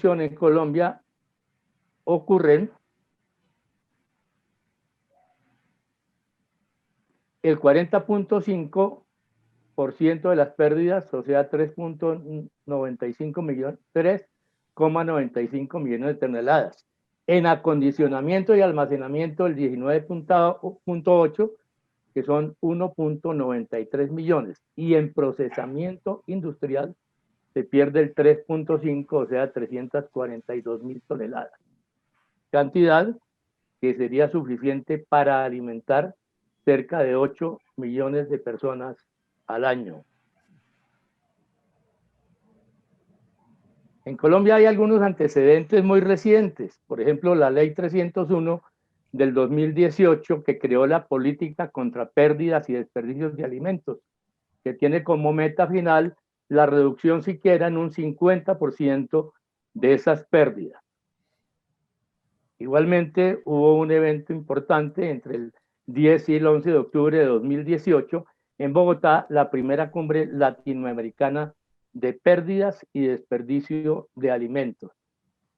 producción en Colombia ocurren el 40.5% de las pérdidas, o sea, 3.95 millones, 3,95 millones de toneladas. En acondicionamiento y almacenamiento, el 19.8, que son 1.93 millones. Y en procesamiento industrial se pierde el 3.5, o sea, 342.000 toneladas. Cantidad que sería suficiente para alimentar cerca de 8 millones de personas al año. En Colombia hay algunos antecedentes muy recientes, por ejemplo, la Ley 301 del 2018, que creó la política contra pérdidas y desperdicios de alimentos, que tiene como meta final la reducción siquiera en un 50% de esas pérdidas. Igualmente, hubo un evento importante entre el 10 y el 11 de octubre de 2018 en Bogotá, la primera cumbre latinoamericana de pérdidas y desperdicio de alimentos.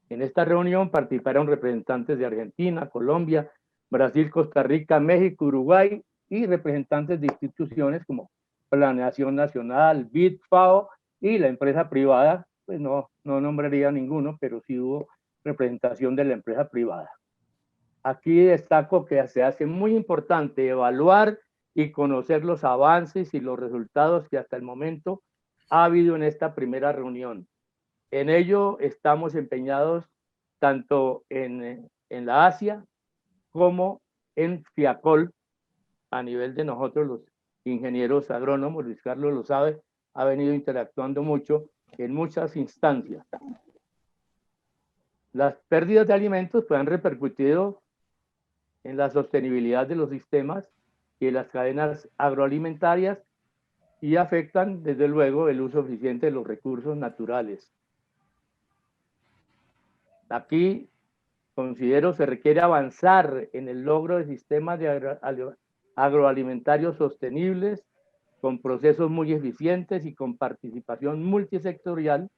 En esta reunión participaron representantes de Argentina, Colombia, Brasil, Costa Rica, México, Uruguay y representantes de instituciones como Planeación Nacional, BID, FAO y la empresa privada. Pues no nombraría ninguno, pero sí hubo representación de la empresa privada. Aquí destaco que se hace muy importante evaluar y conocer los avances y los resultados que hasta el momento ha habido en esta primera reunión. En ello estamos empeñados tanto en la Asia como en FIACOL, a nivel de nosotros los ingenieros agrónomos. Luis Carlos lo sabe, ha venido interactuando mucho en muchas instancias. Las pérdidas de alimentos pues, han repercutido en la sostenibilidad de los sistemas y de las cadenas agroalimentarias y afectan, desde luego, el uso eficiente de los recursos naturales. Aquí considero se requiere avanzar en el logro de sistemas de agroalimentarios sostenibles, con procesos muy eficientes y con participación multisectorial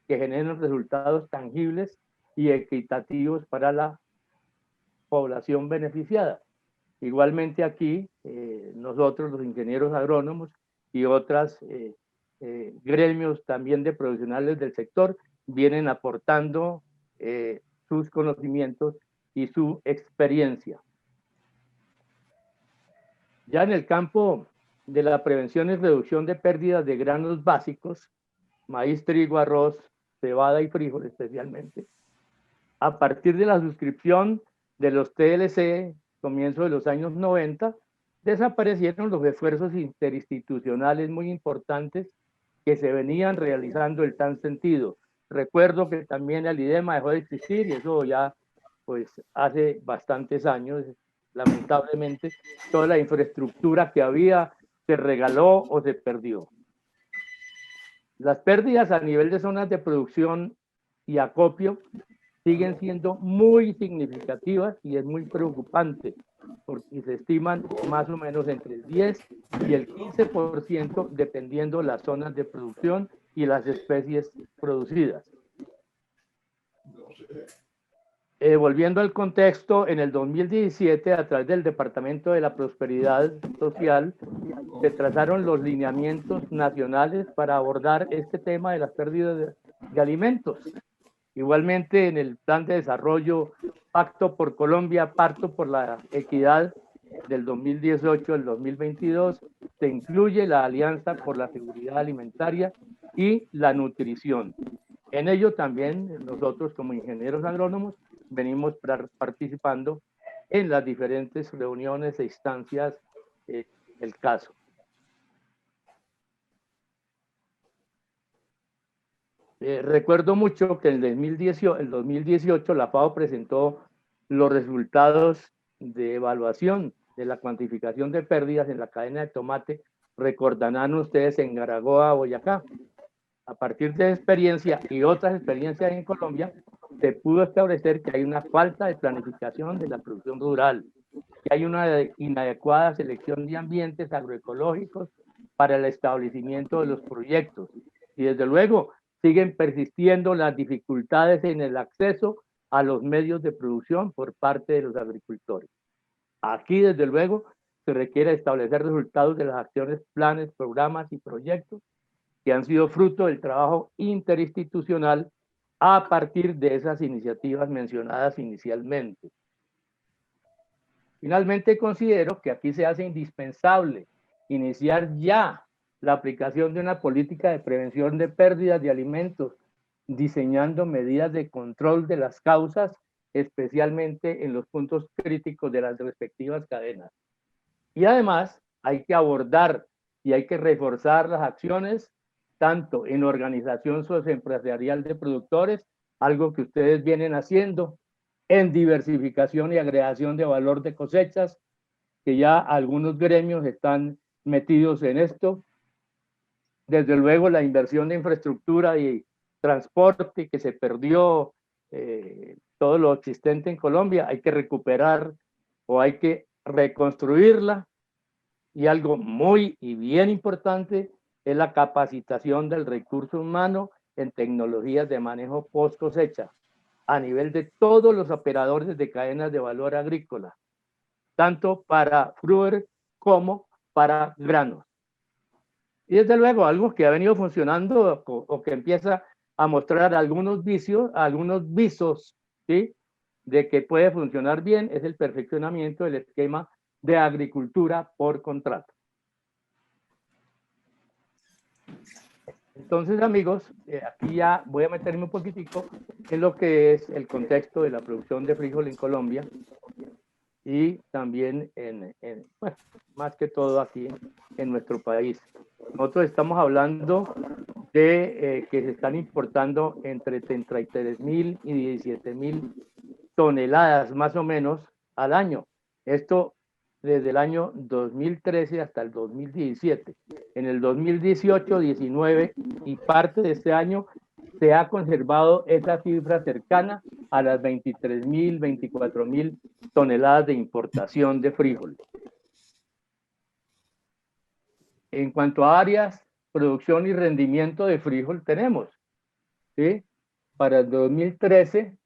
que generen resultados tangibles y equitativos para la población beneficiada. Igualmente aquí, nosotros los ingenieros agrónomos y otros gremios también de profesionales del sector vienen aportando sus conocimientos y su experiencia. Ya en el campo de la prevención y reducción de pérdidas de granos básicos, maíz, trigo, arroz, cebada y frijol especialmente, a partir de la suscripción de los TLC, comienzo de los años 90, desaparecieron los esfuerzos interinstitucionales muy importantes que se venían realizando en tal sentido. Recuerdo que también el IDEMA dejó de existir y eso ya pues hace bastantes años. Lamentablemente, toda la infraestructura que había se regaló o se perdió. Las pérdidas a nivel de zonas de producción y acopio siguen siendo muy significativas y es muy preocupante, porque se estiman más o menos entre el 10 y el 15% dependiendo las zonas de producción y las especies producidas. Volviendo al contexto, en el 2017, a través del Departamento de la Prosperidad Social, se trazaron los lineamientos nacionales para abordar este tema de las pérdidas de alimentos. Igualmente, en el Plan de Desarrollo Pacto por Colombia, Pacto por la Equidad del 2018 al 2022, se incluye la Alianza por la Seguridad Alimentaria y la Nutrición. En ello también nosotros como ingenieros agrónomos venimos participando en las diferentes reuniones e instancias del caso. Recuerdo mucho que en el 2018 la FAO presentó los resultados de evaluación de la cuantificación de pérdidas en la cadena de tomate. Recordarán ustedes en Garagoa, Boyacá. A partir de experiencia y otras experiencias en Colombia, se pudo establecer que hay una falta de planificación de la producción rural, que hay una inadecuada selección de ambientes agroecológicos para el establecimiento de los proyectos. Y desde luego, siguen persistiendo las dificultades en el acceso a los medios de producción por parte de los agricultores. Aquí, desde luego, se requiere establecer resultados de las acciones, planes, programas y proyectos que han sido fruto del trabajo interinstitucional a partir de esas iniciativas mencionadas inicialmente. Finalmente, considero que aquí se hace indispensable iniciar ya la aplicación de una política de prevención de pérdidas de alimentos, diseñando medidas de control de las causas, especialmente en los puntos críticos de las respectivas cadenas. Y además hay que abordar y hay que reforzar las acciones tanto en organización socioempresarial de productores, algo que ustedes vienen haciendo, en diversificación y agregación de valor de cosechas, que ya algunos gremios están metidos en esto. Desde luego la inversión de infraestructura y transporte que se perdió, todo lo existente en Colombia, hay que recuperar o hay que reconstruirla. Y algo muy y bien importante es la capacitación del recurso humano en tecnologías de manejo post cosecha a nivel de todos los operadores de cadenas de valor agrícola, tanto para fruer como para granos. Y desde luego algo que ha venido funcionando o que empieza a mostrar algunos vicios, algunos visos, ¿sí?, de que puede funcionar bien, es el perfeccionamiento del esquema de agricultura por contrato. Entonces, amigos, aquí ya voy a meterme un poquitico en lo que es el contexto de la producción de frijol en Colombia y también bueno, más que todo aquí en nuestro país. Nosotros estamos hablando de que se están importando entre 33.000 y 17.000 toneladas más o menos al año. Esto desde el año 2013 hasta el 2017. En el 2018, 19 y parte de este año se ha conservado esa cifra cercana a las 23.000, 24.000 toneladas de importación de frijol. En cuanto a áreas, producción y rendimiento de frijol tenemos, ¿sí? Para el 2013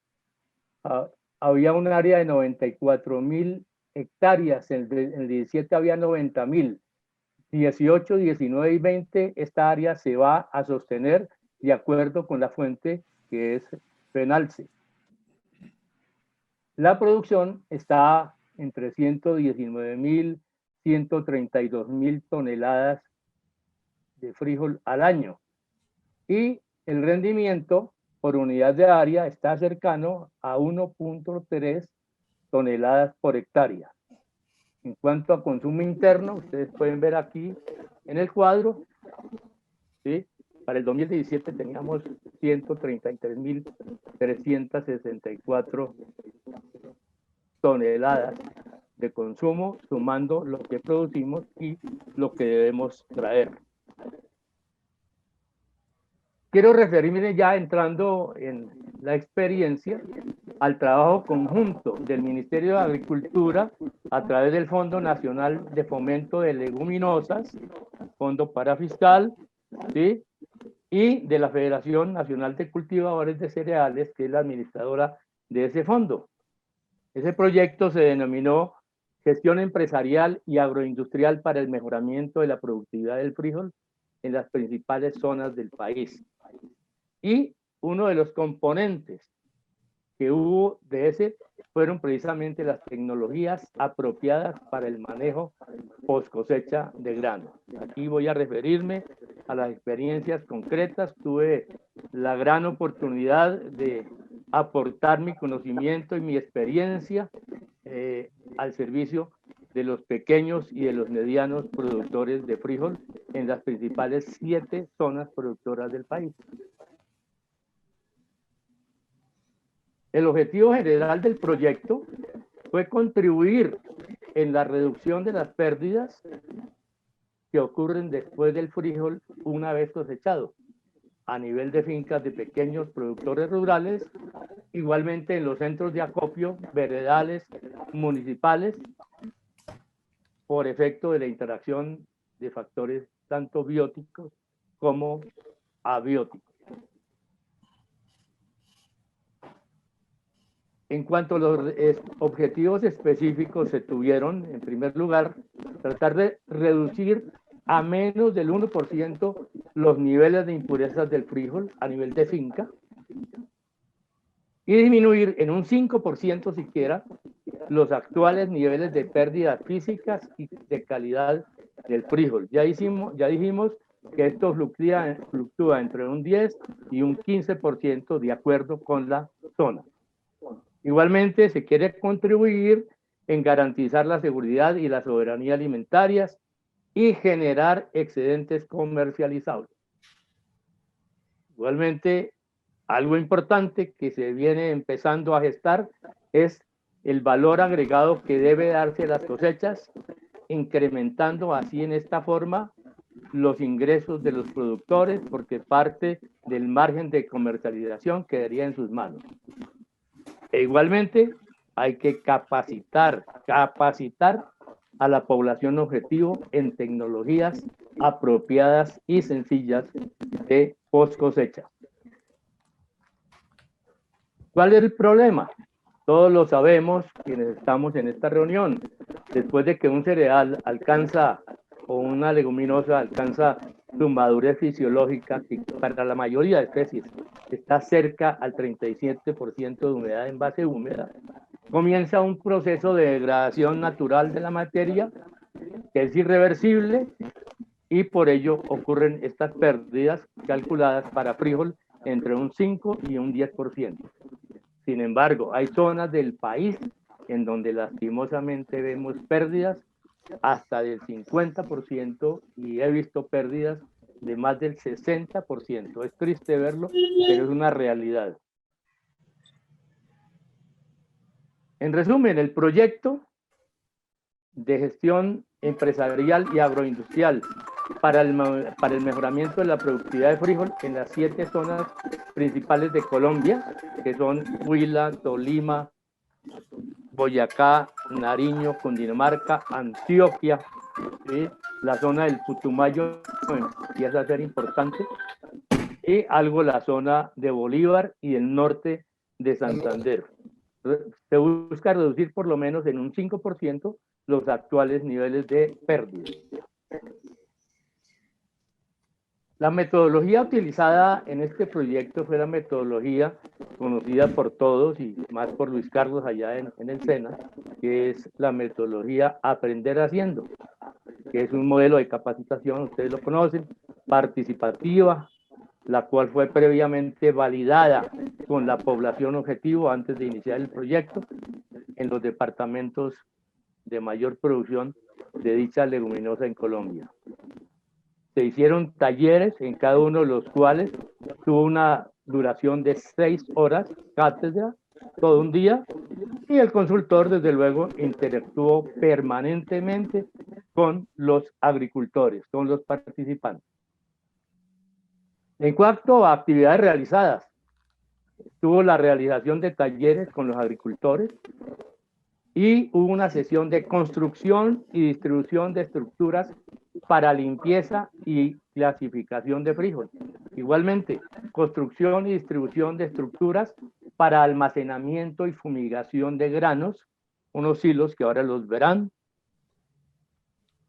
había un área de 94.000 hectáreas, en el 17 había 90.000. 18, 19 y 20, esta área se va a sostener de acuerdo con la fuente que es Fenalce. La producción está entre 119.000, 132.000 toneladas de frijol al año. Y el rendimiento por unidad de área está cercano a 1.3 toneladas por hectárea. En cuanto a consumo interno, ustedes pueden ver aquí en el cuadro, ¿sí? Para el 2017 teníamos 133.364 toneladas de consumo, sumando lo que producimos y lo que debemos traer. Quiero referirme ya entrando en la experiencia al trabajo conjunto del Ministerio de Agricultura a través del Fondo Nacional de Fomento de Leguminosas, Fondo Parafiscal, ¿sí?, y de la Federación Nacional de Cultivadores de Cereales, que es la administradora de ese fondo. Ese proyecto se denominó Gestión Empresarial y Agroindustrial para el Mejoramiento de la Productividad del Frijol en las principales zonas del país. Y uno de los componentes que hubo de ese fueron precisamente las tecnologías apropiadas para el manejo post cosecha de grano. Aquí voy a referirme a las experiencias concretas. Tuve la gran oportunidad de aportar mi conocimiento y mi experiencia al servicio de los pequeños y de los medianos productores de frijol en las principales 7 zonas productoras del país. El objetivo general del proyecto fue contribuir en la reducción de las pérdidas que ocurren después del frijol una vez cosechado, a nivel de fincas de pequeños productores rurales, igualmente en los centros de acopio, veredales, municipales, por efecto de la interacción de factores tanto bióticos como abióticos. En cuanto a los objetivos específicos se tuvieron, en primer lugar, tratar de reducir a menos del 1% los niveles de impurezas del frijol a nivel de finca y disminuir en un 5% siquiera los actuales niveles de pérdidas físicas y de calidad del frijol. Ya dijimos que esto fluctúa entre un 10 y un 15% de acuerdo con la zona. Igualmente, se quiere contribuir en garantizar la seguridad y la soberanía alimentarias y generar excedentes comercializables. Igualmente, algo importante que se viene empezando a gestar es el valor agregado que debe darse a las cosechas, incrementando así en esta forma los ingresos de los productores, porque parte del margen de comercialización quedaría en sus manos. E igualmente, hay que capacitar a la población objetivo en tecnologías apropiadas y sencillas de post cosecha. ¿Cuál es el problema? Todos lo sabemos quienes estamos en esta reunión. Después de que un cereal alcanza, o una leguminosa alcanza su madurez fisiológica, que para la mayoría de especies está cerca al 37% de humedad en base húmeda, comienza un proceso de degradación natural de la materia que es irreversible y por ello ocurren estas pérdidas calculadas para frijol entre un 5 y un 10%. Sin embargo, hay zonas del país en donde lastimosamente vemos pérdidas hasta del 50% y he visto pérdidas de más del 60%. Es triste verlo, pero es una realidad. En resumen, el proyecto de gestión empresarial y agroindustrial para el mejoramiento de la productividad de frijol en las 7 zonas principales de Colombia, que son Huila, Tolima, Boyacá, Nariño, Cundinamarca, Antioquia, ¿sí? La zona del Putumayo empieza a ser importante, y algo la zona de Bolívar y el norte de Santander. Se busca reducir por lo menos en un 5% los actuales niveles de pérdida. La metodología utilizada en este proyecto fue la metodología conocida por todos y más por Luis Carlos allá en el SENA, que es la metodología Aprender Haciendo, que es un modelo de capacitación, ustedes lo conocen, participativa, la cual fue previamente validada con la población objetivo antes de iniciar el proyecto en los departamentos de mayor producción de dicha leguminosa en Colombia. Se hicieron talleres en cada uno de los cuales tuvo una duración de 6 horas, cátedra, todo un día, y el consultor desde luego interactuó permanentemente con los agricultores, con los participantes. En cuanto a actividades realizadas, tuvo la realización de talleres con los agricultores y hubo una sesión de construcción y distribución de estructuras para limpieza y clasificación de frijol. Igualmente, construcción y distribución de estructuras para almacenamiento y fumigación de granos, unos silos que ahora los verán,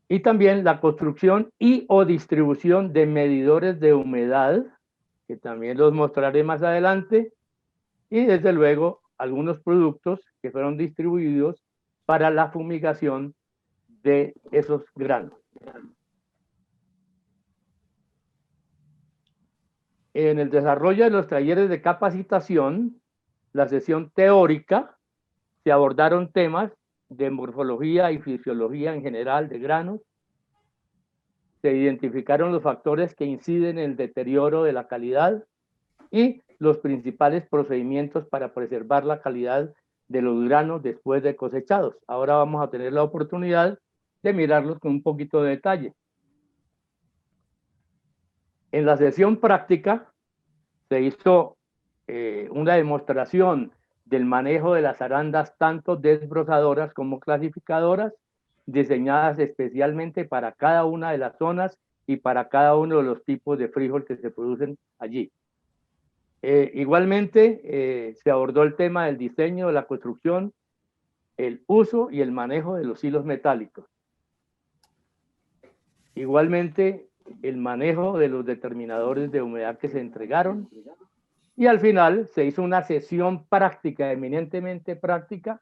y también la construcción y o distribución de medidores de humedad, que también los mostraré más adelante, y desde luego algunos productos que fueron distribuidos para la fumigación de esos granos. En el desarrollo de los talleres de capacitación, la sesión teórica, se abordaron temas de morfología y fisiología en general de granos, se identificaron los factores que inciden en el deterioro de la calidad y los principales procedimientos para preservar la calidad de los granos después de cosechados. Ahora vamos a tener la oportunidad de mirarlos con un poquito de detalle. En la sesión práctica se hizo una demostración del manejo de las arandas tanto desbrozadoras como clasificadoras, diseñadas especialmente para cada una de las zonas y para cada uno de los tipos de frijol que se producen allí. Igualmente, se abordó el tema del diseño, de la construcción, el uso y el manejo de los hilos metálicos. Igualmente, el manejo de los determinadores de humedad que se entregaron. Y al final se hizo una sesión práctica, eminentemente práctica,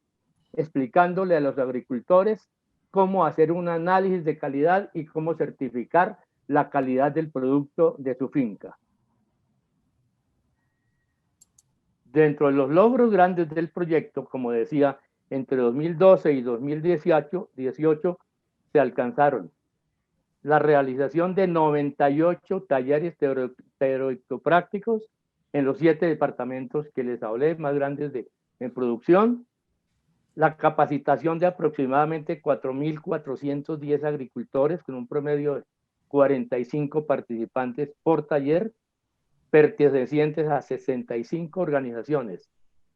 explicándole a los agricultores cómo hacer un análisis de calidad y cómo certificar la calidad del producto de su finca. Dentro de los logros grandes del proyecto, como decía, entre 2012 y 2018 se alcanzaron la realización de 98 talleres teórico-prácticos en los 7 departamentos que les hablé, más grandes en producción, la capacitación de aproximadamente 4.410 agricultores con un promedio de 45 participantes por taller, pertenecientes a 65 organizaciones,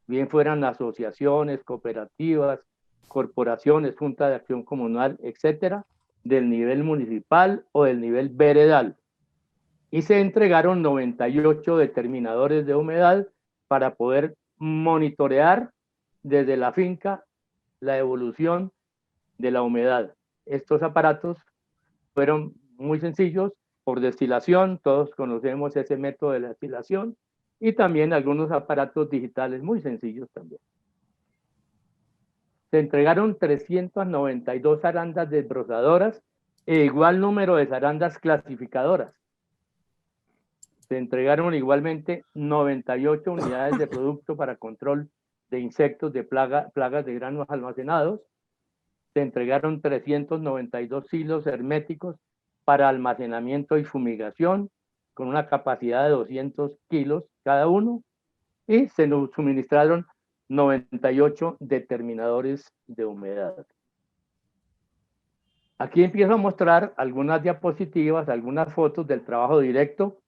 bien fueran asociaciones, cooperativas, corporaciones, junta de acción comunal, etcétera, del nivel municipal o del nivel veredal. Y se entregaron 98 determinadores de humedad para poder monitorear desde la finca la evolución de la humedad. Estos aparatos fueron muy sencillos, por destilación, todos conocemos ese método de la destilación, y también algunos aparatos digitales muy sencillos también. Se entregaron 392 zarandas desbrozadoras e igual número de zarandas clasificadoras. Se entregaron igualmente 98 unidades de producto para control de insectos, de plagas de granos almacenados. Se entregaron 392 silos herméticos para almacenamiento y fumigación, con una capacidad de 200 kilos cada uno, y se nos suministraron 98 determinadores de humedad. Aquí empiezo a mostrar algunas diapositivas, algunas fotos del trabajo directo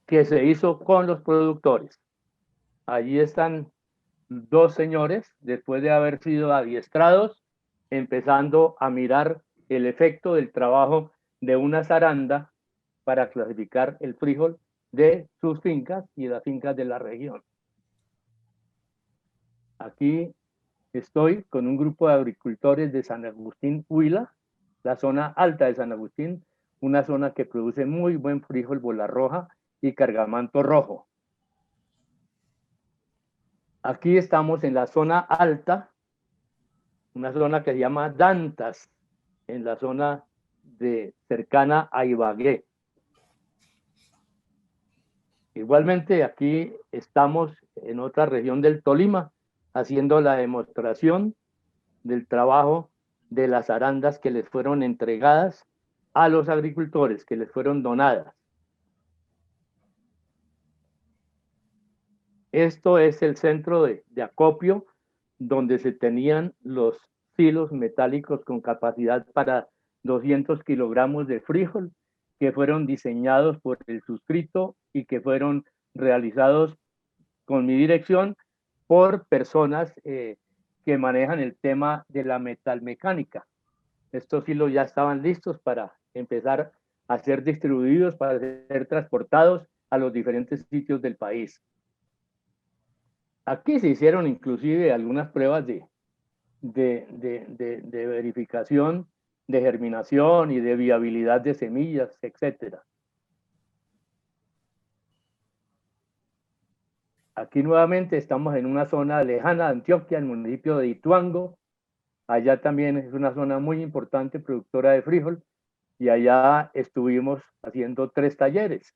que se hizo con los productores. Allí están dos señores, después de haber sido adiestrados, empezando a mirar el efecto del trabajo de una zaranda para clasificar el frijol de sus fincas y las fincas de la región. Aquí estoy con un grupo de agricultores de San Agustín, Huila, la zona alta de San Agustín, una zona que produce muy buen frijol bola roja y cargamanto rojo. Aquí estamos en la zona alta, una zona que se llama Dantas, en la zona cercana a Ibagué. Igualmente aquí estamos en otra región del Tolima, haciendo la demostración del trabajo de las arandas que les fueron entregadas a los agricultores, que les fueron donadas. Esto es el centro de acopio donde se tenían los silos metálicos con capacidad para 200 kilogramos de frijol, que fueron diseñados por el suscrito y que fueron realizados con mi dirección por personas que manejan el tema de la metalmecánica. Estos silos ya estaban listos para empezar a ser distribuidos, para ser transportados a los diferentes sitios del país. Aquí se hicieron inclusive algunas pruebas de verificación de germinación y de viabilidad de semillas, etcétera. Aquí nuevamente estamos en una zona lejana de Antioquia, el municipio de Ituango. Allá también es una zona muy importante, productora de frijol, y allá estuvimos haciendo 3 talleres.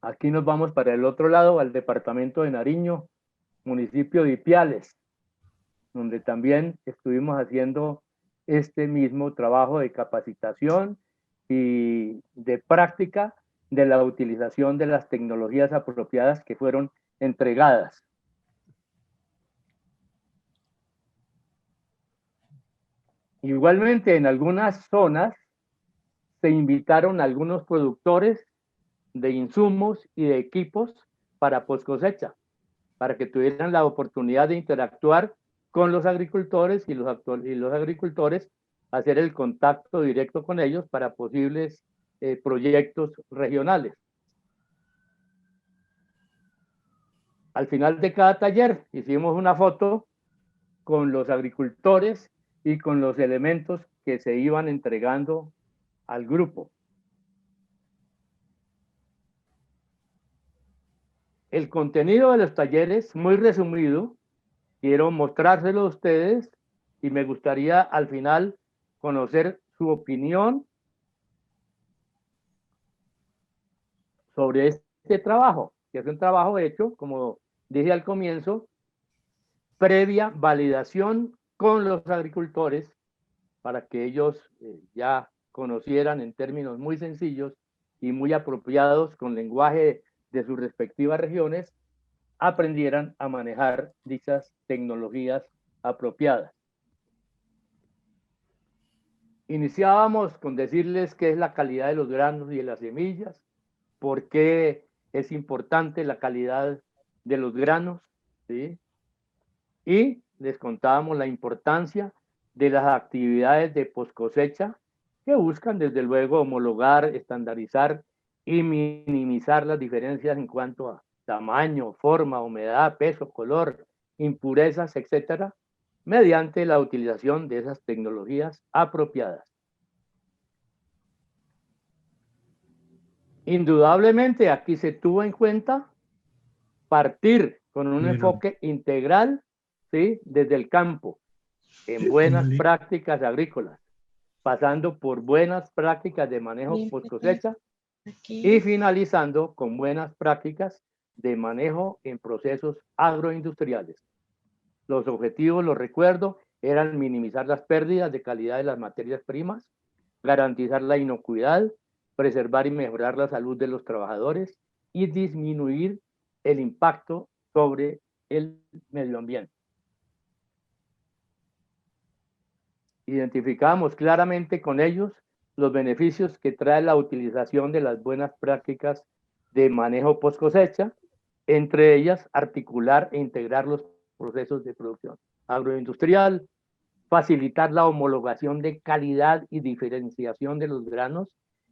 Aquí nos vamos para el otro lado, al departamento de Nariño, municipio de Ipiales, donde también estuvimos haciendo este mismo trabajo de capacitación y de práctica de la utilización de las tecnologías apropiadas que fueron entregadas. Igualmente, en algunas zonas se invitaron a algunos productores de insumos y de equipos para post cosecha, para que tuvieran la oportunidad de interactuar con los agricultores y los agricultores hacer el contacto directo con ellos para posibles proyectos regionales. Al final de cada taller hicimos una foto con los agricultores y con los elementos que se iban entregando al grupo. El contenido de los talleres, muy resumido, quiero mostrárselo a ustedes y me gustaría al final conocer su opinión sobre este trabajo, que es un trabajo hecho, como dije al comienzo, previa validación con los agricultores para que ellos ya conocieran en términos muy sencillos y muy apropiados con lenguaje de sus respectivas regiones, aprendieran a manejar dichas tecnologías apropiadas. Iniciábamos con decirles qué es la calidad de los granos y de las semillas, por qué es importante la calidad de los granos, ¿sí? Y les contábamos la importancia de las actividades de poscosecha que buscan desde luego homologar, estandarizar y minimizar las diferencias en cuanto a tamaño, forma, humedad, peso, color, impurezas, etcétera, mediante la utilización de esas tecnologías apropiadas. Indudablemente aquí se tuvo en cuenta partir con un enfoque integral, ¿sí? Desde el campo, en buenas prácticas agrícolas, pasando por buenas prácticas de manejo post cosecha y finalizando con buenas prácticas de manejo en procesos agroindustriales. Los objetivos, los recuerdo, eran minimizar las pérdidas de calidad de las materias primas, garantizar la inocuidad, preservar y mejorar la salud de los trabajadores y disminuir el impacto sobre el medio ambiente. Identificamos claramente con ellos los beneficios que trae la utilización de las buenas prácticas de manejo post cosecha, entre ellas articular e integrar los procesos de producción agroindustrial, facilitar la homologación de calidad y diferenciación de los granos,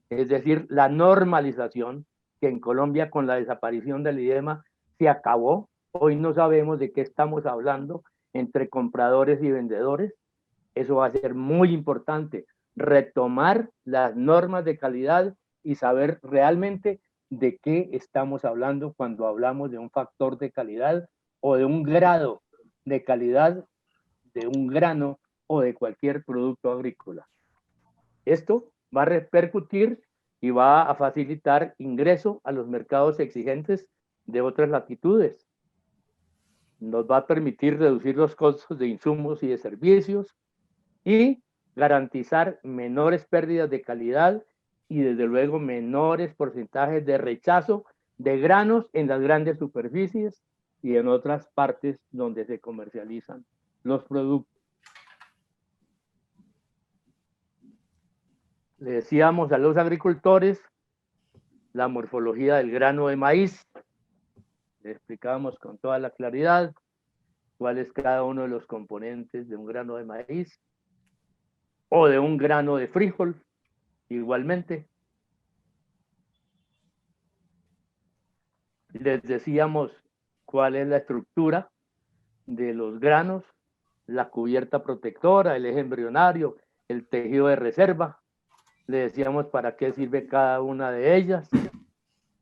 es decir, la normalización, que en Colombia con la desaparición del IDEMA se acabó. Hoy no sabemos de qué estamos hablando entre compradores y vendedores. Eso va a ser muy importante, retomar las normas de calidad y saber realmente de qué estamos hablando cuando hablamos de un factor de calidad o de un grado de calidad de un grano o de cualquier producto agrícola. Esto va a repercutir y va a facilitar ingreso a los mercados exigentes de otras latitudes. Nos va a permitir reducir los costos de insumos y de servicios y garantizar menores pérdidas de calidad y desde luego menores porcentajes de rechazo de granos en las grandes superficies y en otras partes donde se comercializan los productos. Le decíamos a los agricultores la morfología del grano de maíz, le explicábamos con toda la claridad cuál es cada uno de los componentes de un grano de maíz o de un grano de frijol, igualmente. Les decíamos cuál es la estructura de los granos, la cubierta protectora, el eje embrionario, el tejido de reserva. Le decíamos para qué sirve cada una de ellas.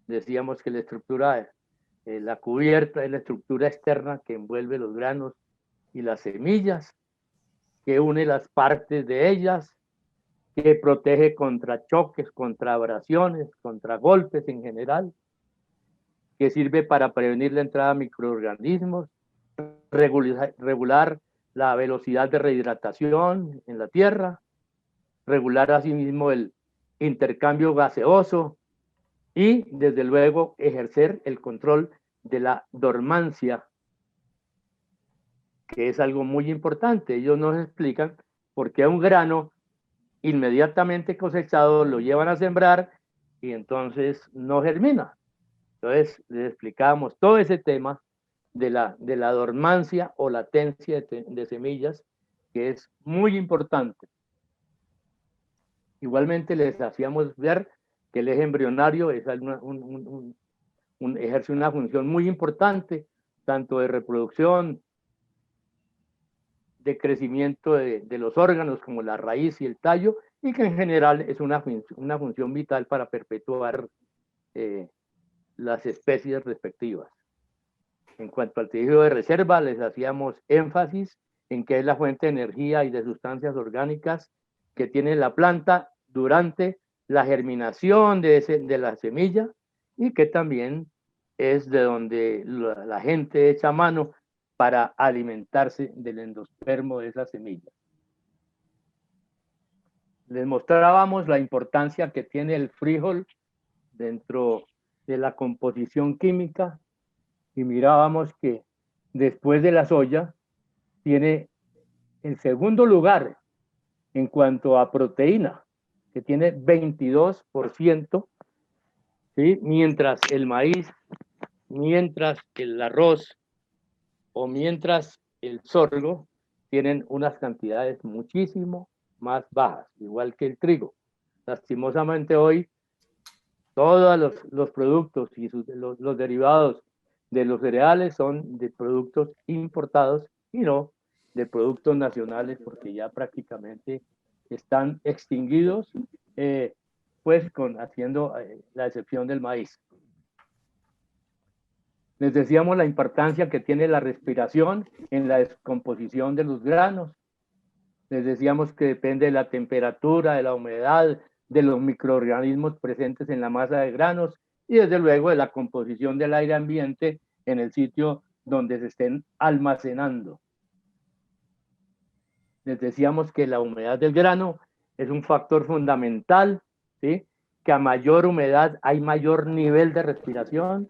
Decíamos que la estructura, la cubierta es la estructura externa que envuelve los granos y las semillas, que une las partes de ellas, que protege contra choques, contra abrasiones, contra golpes en general, que sirve para prevenir la entrada de microorganismos, regular la velocidad de rehidratación en la tierra, regular asimismo el intercambio gaseoso y, desde luego, ejercer el control de la dormancia, que es algo muy importante. Ellos nos explican por qué un grano inmediatamente cosechado lo llevan a sembrar y entonces no germina. Entonces, les explicábamos todo ese tema de la dormancia o latencia de semillas, que es muy importante. Igualmente les hacíamos ver que el eje embrionario es ejerce una función muy importante, tanto de reproducción, de crecimiento de los órganos como la raíz y el tallo, y que en general es una función vital para perpetuar las especies respectivas. En cuanto al tejido de reserva, les hacíamos énfasis en que es la fuente de energía y de sustancias orgánicas que tiene la planta durante la germinación de la semilla, y que también es de donde la gente echa mano para alimentarse del endospermo de esa semilla. Les mostrábamos la importancia que tiene el frijol dentro de la composición química, y mirábamos que después de la soya tiene el segundo lugar en cuanto a proteína, que tiene 22%, ¿sí? Mientras el maíz, mientras el arroz o mientras el sorgo tienen unas cantidades muchísimo más bajas, igual que el trigo. Lastimosamente hoy todos los productos y los derivados de los cereales son de productos importados y no de productos nacionales, porque ya prácticamente están extinguidos, pues haciendo la excepción del maíz. Les decíamos la importancia que tiene la respiración en la descomposición de los granos. Les decíamos que depende de la temperatura, de la humedad, de los microorganismos presentes en la masa de granos y desde luego de la composición del aire ambiente en el sitio donde se estén almacenando. Les decíamos que la humedad del grano es un factor fundamental, ¿sí? Que a mayor humedad hay mayor nivel de respiración,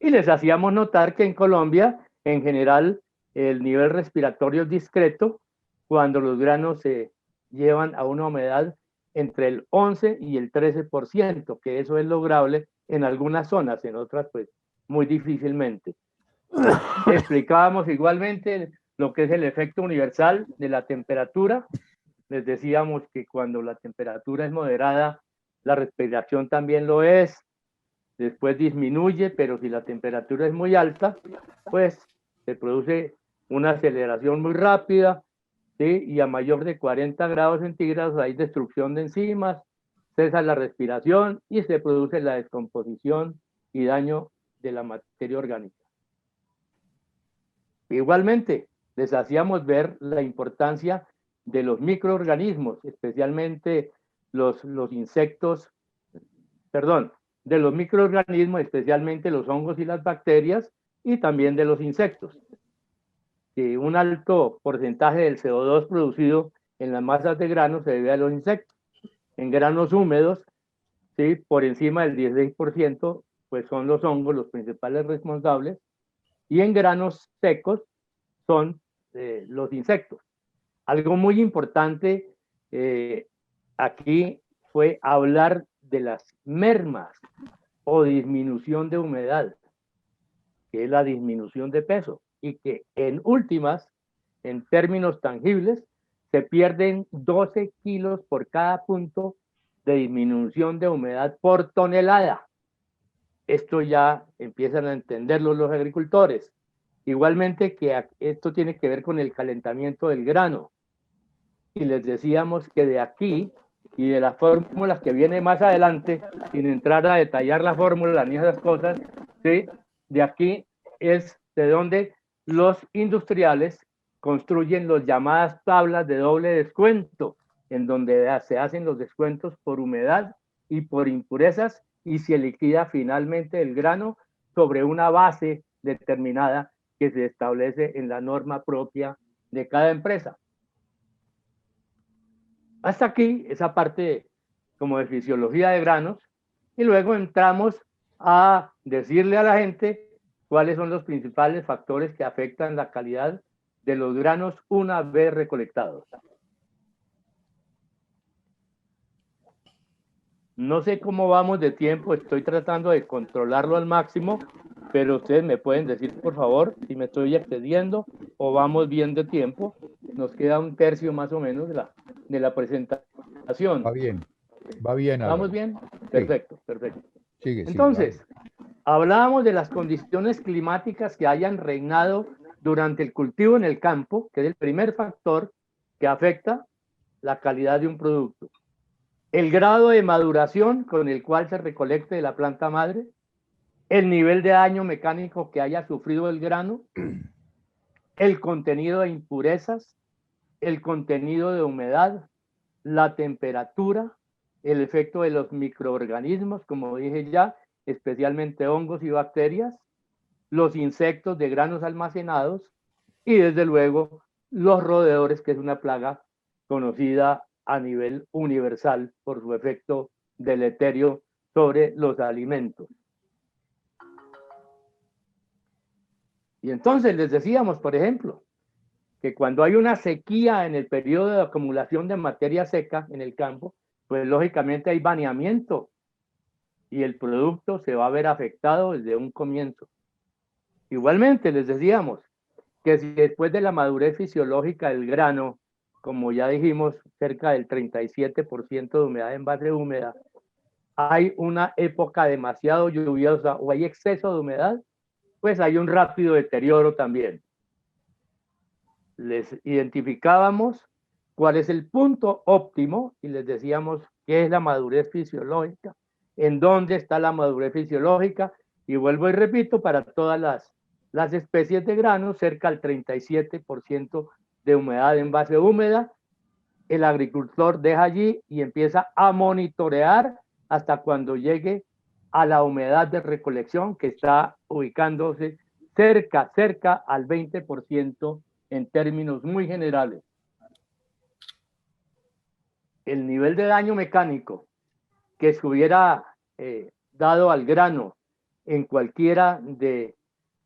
y les hacíamos notar que en Colombia, en general, el nivel respiratorio es discreto cuando los granos se llevan a una humedad entre el 11 y el 13%, que eso es lograble en algunas zonas, en otras pues muy difícilmente. Explicábamos igualmente lo que es el efecto universal de la temperatura. Les decíamos que cuando la temperatura es moderada, la respiración también lo es, después disminuye, pero si la temperatura es muy alta, pues se produce una aceleración muy rápida, ¿sí? Y a mayor de 40 grados centígrados hay destrucción de enzimas, cesa la respiración y se produce la descomposición y daño de la materia orgánica. Igualmente, les hacíamos ver la importancia de los microorganismos, especialmente los insectos, perdón, de los microorganismos, especialmente los hongos y las bacterias, y también de los insectos. Que un alto porcentaje del CO2 producido en las masas de grano se debe a los insectos. En granos húmedos, ¿sí? Por encima del 16%, pues son los hongos los principales responsables, y en granos secos son los insectos. Algo muy importante aquí fue hablar de las mermas o disminución de humedad, que es la disminución de peso, y que en últimas, en términos tangibles, se pierden 12 kilos por cada punto de disminución de humedad por tonelada. Esto ya empiezan a entenderlo los agricultores. Igualmente que esto tiene que ver con el calentamiento del grano. Y les decíamos que de aquí y de las fórmulas que vienen más adelante, sin entrar a detallar la fórmula ni esas cosas, ¿sí? De aquí es de donde los industriales construyen las llamadas tablas de doble descuento, en donde se hacen los descuentos por humedad y por impurezas, y se liquida finalmente el grano sobre una base determinada que se establece en la norma propia de cada empresa. Hasta aquí esa parte como de fisiología de granos, y luego entramos a decirle a la gente cuáles son los principales factores que afectan la calidad de los granos una vez recolectados. No sé cómo vamos de tiempo, estoy tratando de controlarlo al máximo, pero ustedes me pueden decir, por favor, si me estoy excediendo o vamos bien de tiempo. Nos queda un tercio más o menos de la presentación. Va bien. Va bien, ¿Vamos Álvaro. bien? Sí. Perfecto, perfecto. Sigue, Entonces, hablábamos de las condiciones climáticas que hayan reinado durante el cultivo en el campo, que es el primer factor que afecta la calidad de un producto. El grado de maduración con el cual se recolecte de la planta madre, el nivel de daño mecánico que haya sufrido el grano, el contenido de impurezas, el contenido de humedad, la temperatura, el efecto de los microorganismos, como dije ya, especialmente hongos y bacterias, los insectos de granos almacenados y desde luego los roedores, que es una plaga conocida a nivel universal por su efecto deleterio sobre los alimentos. Y entonces les decíamos, por ejemplo, que cuando hay una sequía en el periodo de acumulación de materia seca en el campo, pues lógicamente hay baneamiento y el producto se va a ver afectado desde un comienzo. Igualmente les decíamos que si después de la madurez fisiológica del grano, como ya dijimos, cerca del 37% de humedad en base húmeda, hay una época demasiado lluviosa o hay exceso de humedad, pues hay un rápido deterioro también. Les identificábamos cuál es el punto óptimo y les decíamos qué es la madurez fisiológica, en dónde está la madurez fisiológica, y vuelvo y repito, para todas las especies de grano, cerca del 37% de humedad en base húmeda, el agricultor deja allí y empieza a monitorear hasta cuando llegue a la humedad de recolección, que está ubicándose cerca al 20% en términos muy generales. El nivel de daño mecánico que se hubiera dado al grano en cualquiera de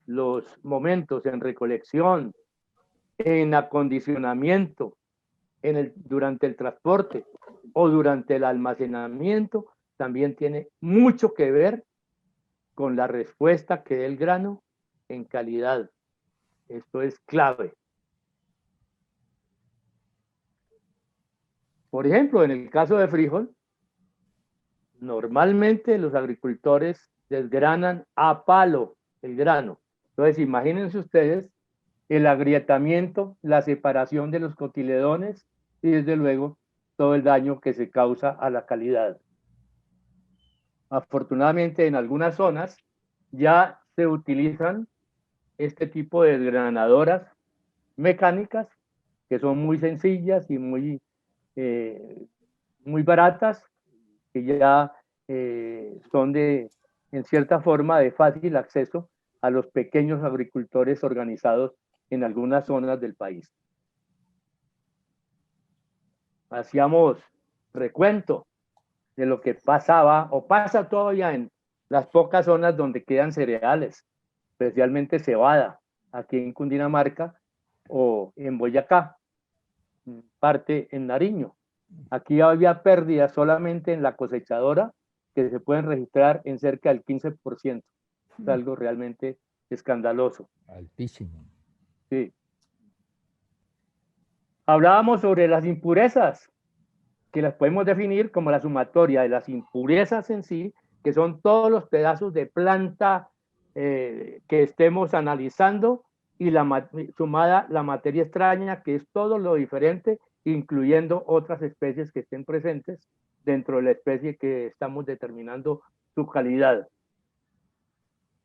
los momentos, en recolección, en acondicionamiento, durante el transporte o durante el almacenamiento, también tiene mucho que ver con la respuesta que dé el grano en calidad. Esto es clave. Por ejemplo, en el caso de frijol, normalmente los agricultores desgranan a palo el grano. Entonces, imagínense ustedes el agrietamiento, la separación de los cotiledones y desde luego todo el daño que se causa a la calidad. Afortunadamente, en algunas zonas ya se utilizan este tipo de desgranadoras mecánicas que son muy sencillas y muy baratas, que ya son en cierta forma, de fácil acceso a los pequeños agricultores organizados en algunas zonas del país. Hacíamos recuento de lo que pasaba o pasa todavía en las pocas zonas donde quedan cereales, especialmente cebada, aquí en Cundinamarca o en Boyacá, parte en Nariño. Aquí había pérdidas solamente en la cosechadora que se pueden registrar en cerca del 15%. Es algo realmente escandaloso. Altísimo. Sí. Hablábamos sobre las impurezas, que las podemos definir como la sumatoria de las impurezas en sí, que son todos los pedazos de planta que estemos analizando, y sumada la materia extraña, que es todo lo diferente, incluyendo otras especies que estén presentes dentro de la especie que estamos determinando su calidad.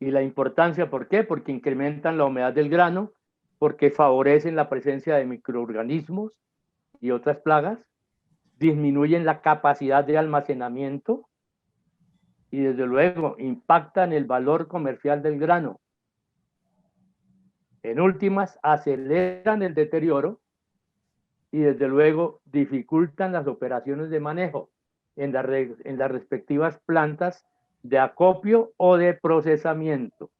Y la importancia, ¿por qué? Porque incrementan la humedad del grano, porque favorecen la presencia de microorganismos y otras plagas, disminuyen la capacidad de almacenamiento y desde luego impactan el valor comercial del grano. En últimas, aceleran el deterioro y desde luego dificultan las operaciones de manejo en las respectivas plantas de acopio o de procesamiento.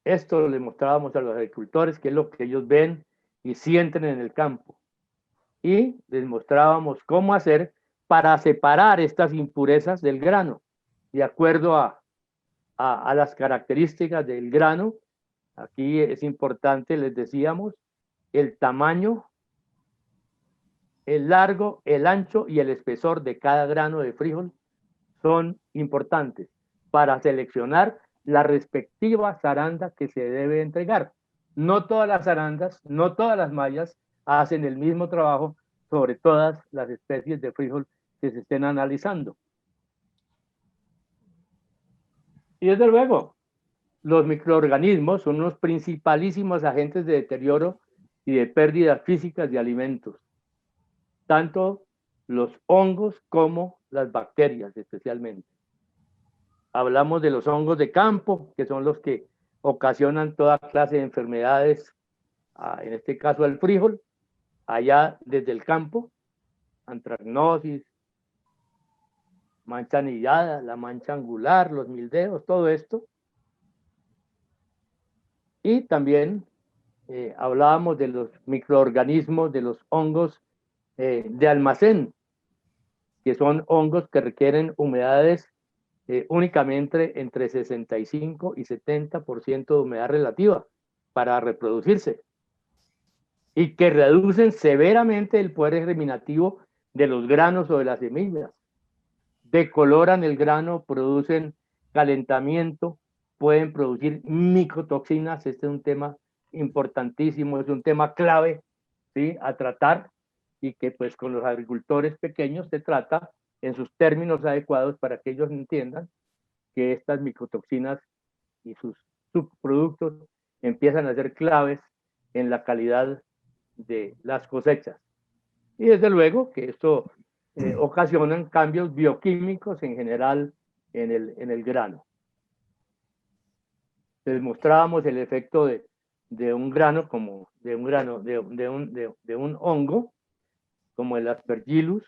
Esto le mostrábamos a los agricultores, que es lo que ellos ven y sienten en el campo. Y les mostrábamos cómo hacer para separar estas impurezas del grano, de acuerdo a las características del grano. Aquí es importante, les decíamos, el tamaño el largo, el ancho y el espesor de cada grano de frijol son importantes para seleccionar la respectiva zaranda que se debe entregar. No todas las zarandas, no todas las mallas hacen el mismo trabajo sobre todas las especies de frijol que se estén analizando. Y desde luego, los microorganismos son unos principalísimos agentes de deterioro y de pérdidas físicas de alimentos, tanto los hongos como las bacterias especialmente. Hablamos de los hongos de campo, que son los que ocasionan toda clase de enfermedades, en este caso al frijol, allá desde el campo, antracnosis, mancha anillada, la mancha angular, los mildeos, todo esto. Y también hablábamos de los microorganismos, de los hongos de almacén, que son hongos que requieren humedades únicamente entre 65 y 70% de humedad relativa para reproducirse y que reducen severamente el poder germinativo de los granos o de las semillas. Decoloran el grano, producen calentamiento, pueden producir micotoxinas. Este es un tema importantísimo, es un tema clave, ¿sí?, a tratar, y que pues con los agricultores pequeños se trata en sus términos adecuados para que ellos entiendan que estas micotoxinas y sus subproductos empiezan a ser claves en la calidad de las cosechas. Y desde luego que esto ocasionan cambios bioquímicos en general en el grano. Les mostrábamos el efecto de un grano, como de un hongo, como el Aspergillus,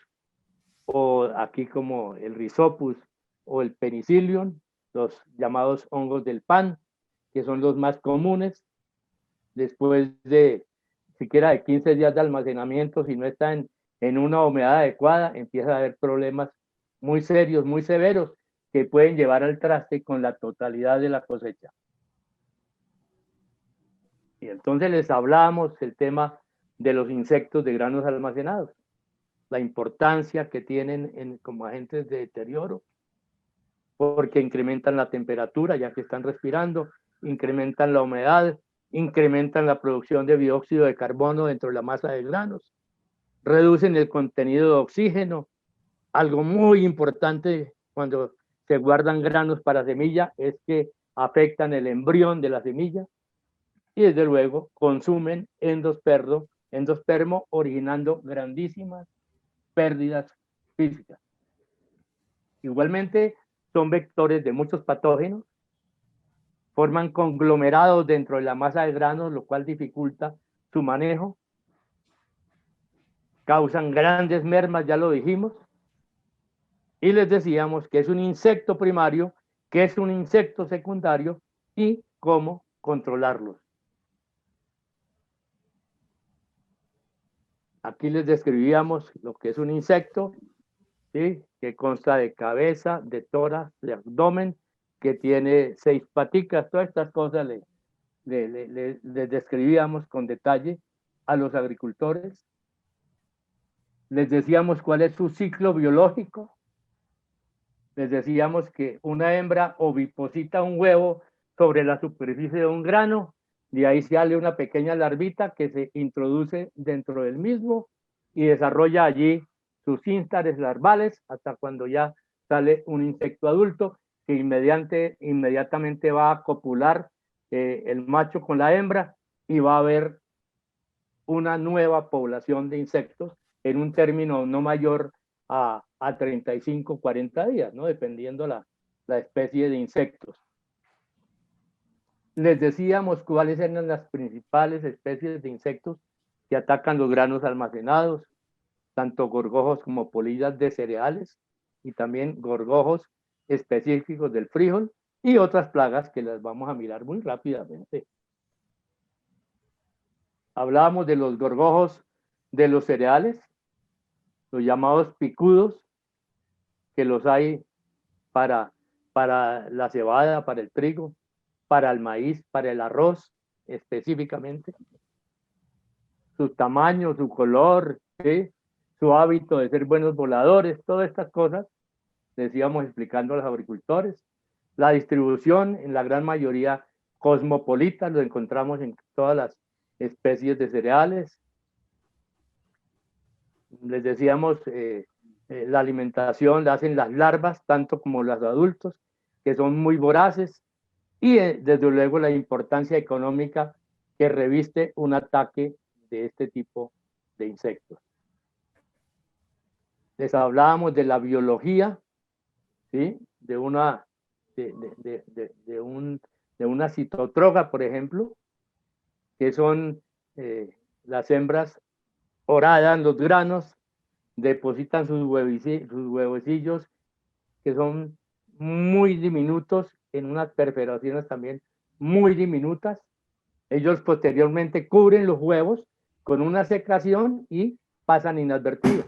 o aquí como el Rhizopus o el Penicillium, los llamados hongos del pan, que son los más comunes. Después de siquiera de 15 días de almacenamiento, si no está en una humedad adecuada, empieza a haber problemas muy serios, muy severos, que pueden llevar al traste con la totalidad de la cosecha. Y entonces les hablábamos el tema de los insectos de granos almacenados, la importancia que tienen como agentes de deterioro, porque incrementan la temperatura ya que están respirando, incrementan la humedad, incrementan la producción de dióxido de carbono dentro de la masa de granos, reducen el contenido de oxígeno. Algo muy importante cuando se guardan granos para semilla es que afectan el embrión de la semilla y desde luego consumen endospermo, originando grandísimas pérdidas físicas. Igualmente son vectores de muchos patógenos, forman conglomerados dentro de la masa de granos, lo cual dificulta su manejo, causan grandes mermas, ya lo dijimos, y les decíamos que es un insecto primario, que es un insecto secundario y cómo controlarlos. Aquí les describíamos lo que es un insecto, ¿sí?, que consta de cabeza, de tórax, de abdomen, que tiene 6 paticas. Todas estas cosas les describíamos con detalle a los agricultores. Les decíamos cuál es su ciclo biológico. Les decíamos que una hembra oviposita un huevo sobre la superficie de un grano, de ahí sale una pequeña larvita que se introduce dentro del mismo y desarrolla allí sus instares larvales hasta cuando ya sale un insecto adulto que inmediatamente va a copular el macho con la hembra y va a haber una nueva población de insectos en un término no mayor a 35, 40 días, ¿no?, dependiendo la especie de insectos. Les decíamos cuáles eran las principales especies de insectos que atacan los granos almacenados, tanto gorgojos como polillas de cereales, y también gorgojos específicos del frijol y otras plagas que las vamos a mirar muy rápidamente. Hablábamos de los gorgojos de los cereales, los llamados picudos, que los hay para la cebada, para el trigo, para el maíz, para el arroz específicamente. Su tamaño, su color, ¿sí?, su hábito de ser buenos voladores, todas estas cosas les íbamos explicando a los agricultores. La distribución, en la gran mayoría cosmopolita, lo encontramos en todas las especies de cereales. Les decíamos, la alimentación la hacen las larvas, tanto como los adultos, que son muy voraces, y desde luego la importancia económica que reviste un ataque de este tipo de insectos. Les hablábamos de la biología, ¿sí? de una citotroga, por ejemplo, que son las hembras oradan los granos, depositan sus huevecillos, que son muy diminutos, en unas perforaciones también muy diminutas. Ellos posteriormente cubren los huevos con una secreción y pasan inadvertidos.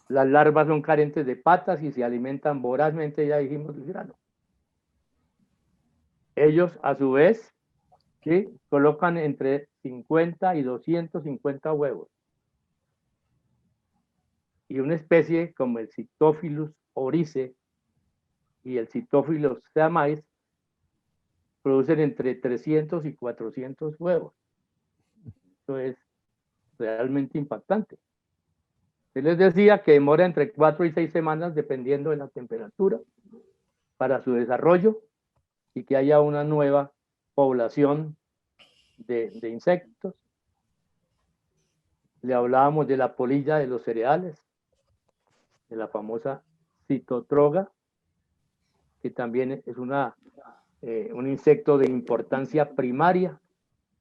Las larvas son carentes de patas y se alimentan vorazmente, ya dijimos, del grano. Ellos, a su vez, ¿sí?, colocan entre 50 y 250 huevos. Y una especie como el Cytophilus oryzae y el Cytophilus siamais producen entre 300 y 400 huevos. Esto es realmente impactante. Se les decía que demora entre 4 y 6 semanas, dependiendo de la temperatura, para su desarrollo y que haya una nueva población de insectos. Le hablábamos de la polilla de los cereales, de la famosa citotroga, que también es un insecto de importancia primaria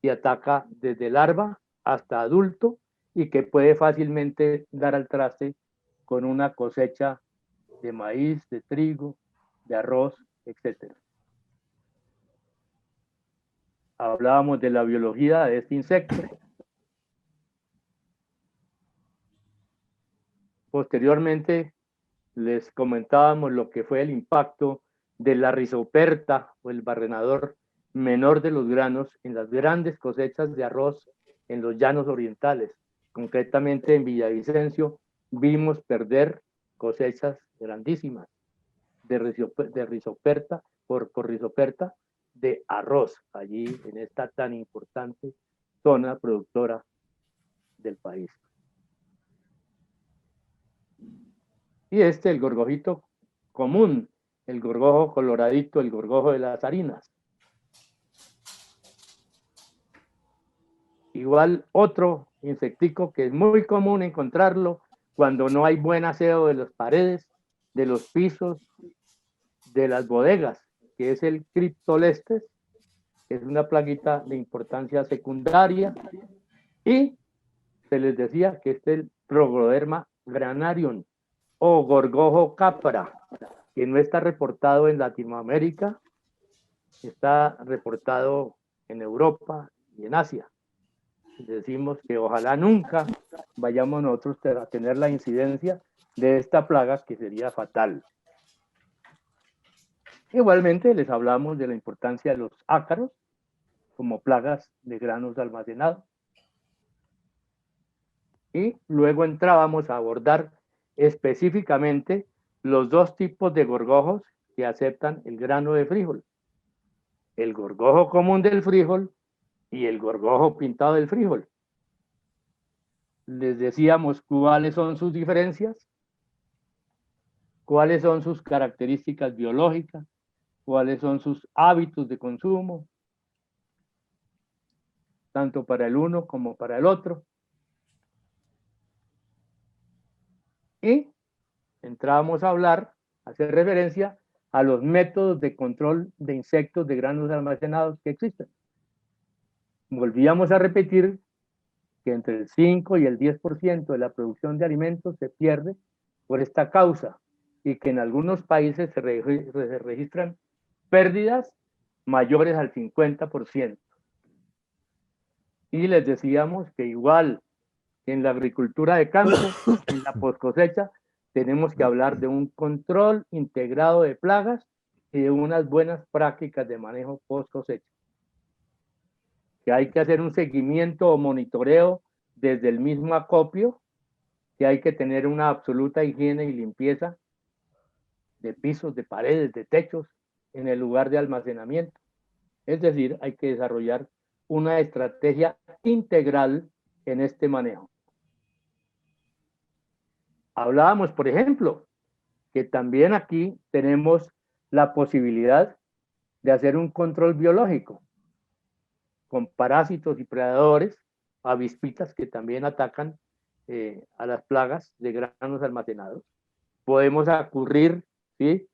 que ataca desde larva hasta adulto y que puede fácilmente dar al traste con una cosecha de maíz, de trigo, de arroz, etc. Hablábamos de la biología de este insecto. Posteriormente les comentábamos lo que fue el impacto de la Rhizoperta o el barrenador menor de los granos en las grandes cosechas de arroz en los llanos orientales. Concretamente en Villavicencio vimos perder cosechas grandísimas de Rhizoperta, por Rhizoperta de arroz, allí en esta tan importante zona productora del país. Y el gorgojito común, el gorgojo coloradito, el gorgojo de las harinas. Igual otro insectico que es muy común encontrarlo cuando no hay buen aseo de las paredes, de los pisos, de las bodegas, que es el Cryptolestes, que es una plaguita de importancia secundaria, y se les decía que es el Trogoderma granarium o gorgojo capra, que no está reportado en Latinoamérica, está reportado en Europa y en Asia. Decimos que ojalá nunca vayamos nosotros a tener la incidencia de esta plaga, que sería fatal. Igualmente les hablamos de la importancia de los ácaros como plagas de granos almacenados. Y luego entrábamos a abordar específicamente los dos tipos de gorgojos que aceptan el grano de frijol. El gorgojo común del frijol y el gorgojo pintado del frijol. Les decíamos cuáles son sus diferencias, cuáles son sus características biológicas, cuáles son sus hábitos de consumo, tanto para el uno como para el otro. Y entrábamos a hablar, a hacer referencia a los métodos de control de insectos de granos almacenados que existen. Volvíamos a repetir que entre el 5 y el 10% de la producción de alimentos se pierde por esta causa y que en algunos países se registran pérdidas mayores al 50%. Y les decíamos que igual que en la agricultura de campo, en la poscosecha, tenemos que hablar de un control integrado de plagas y de unas buenas prácticas de manejo post-cosecha. Que hay que hacer un seguimiento o monitoreo desde el mismo acopio que hay que tener una absoluta higiene y limpieza de pisos, de paredes, de techos en el lugar de almacenamiento. Es decir, hay que desarrollar una estrategia integral en este manejo. Hablábamos, por ejemplo, que también aquí tenemos la posibilidad de hacer un control biológico con parásitos y predadores, avispitas que también atacan a las plagas de granos almacenados. Podemos acudir, ¿sí?,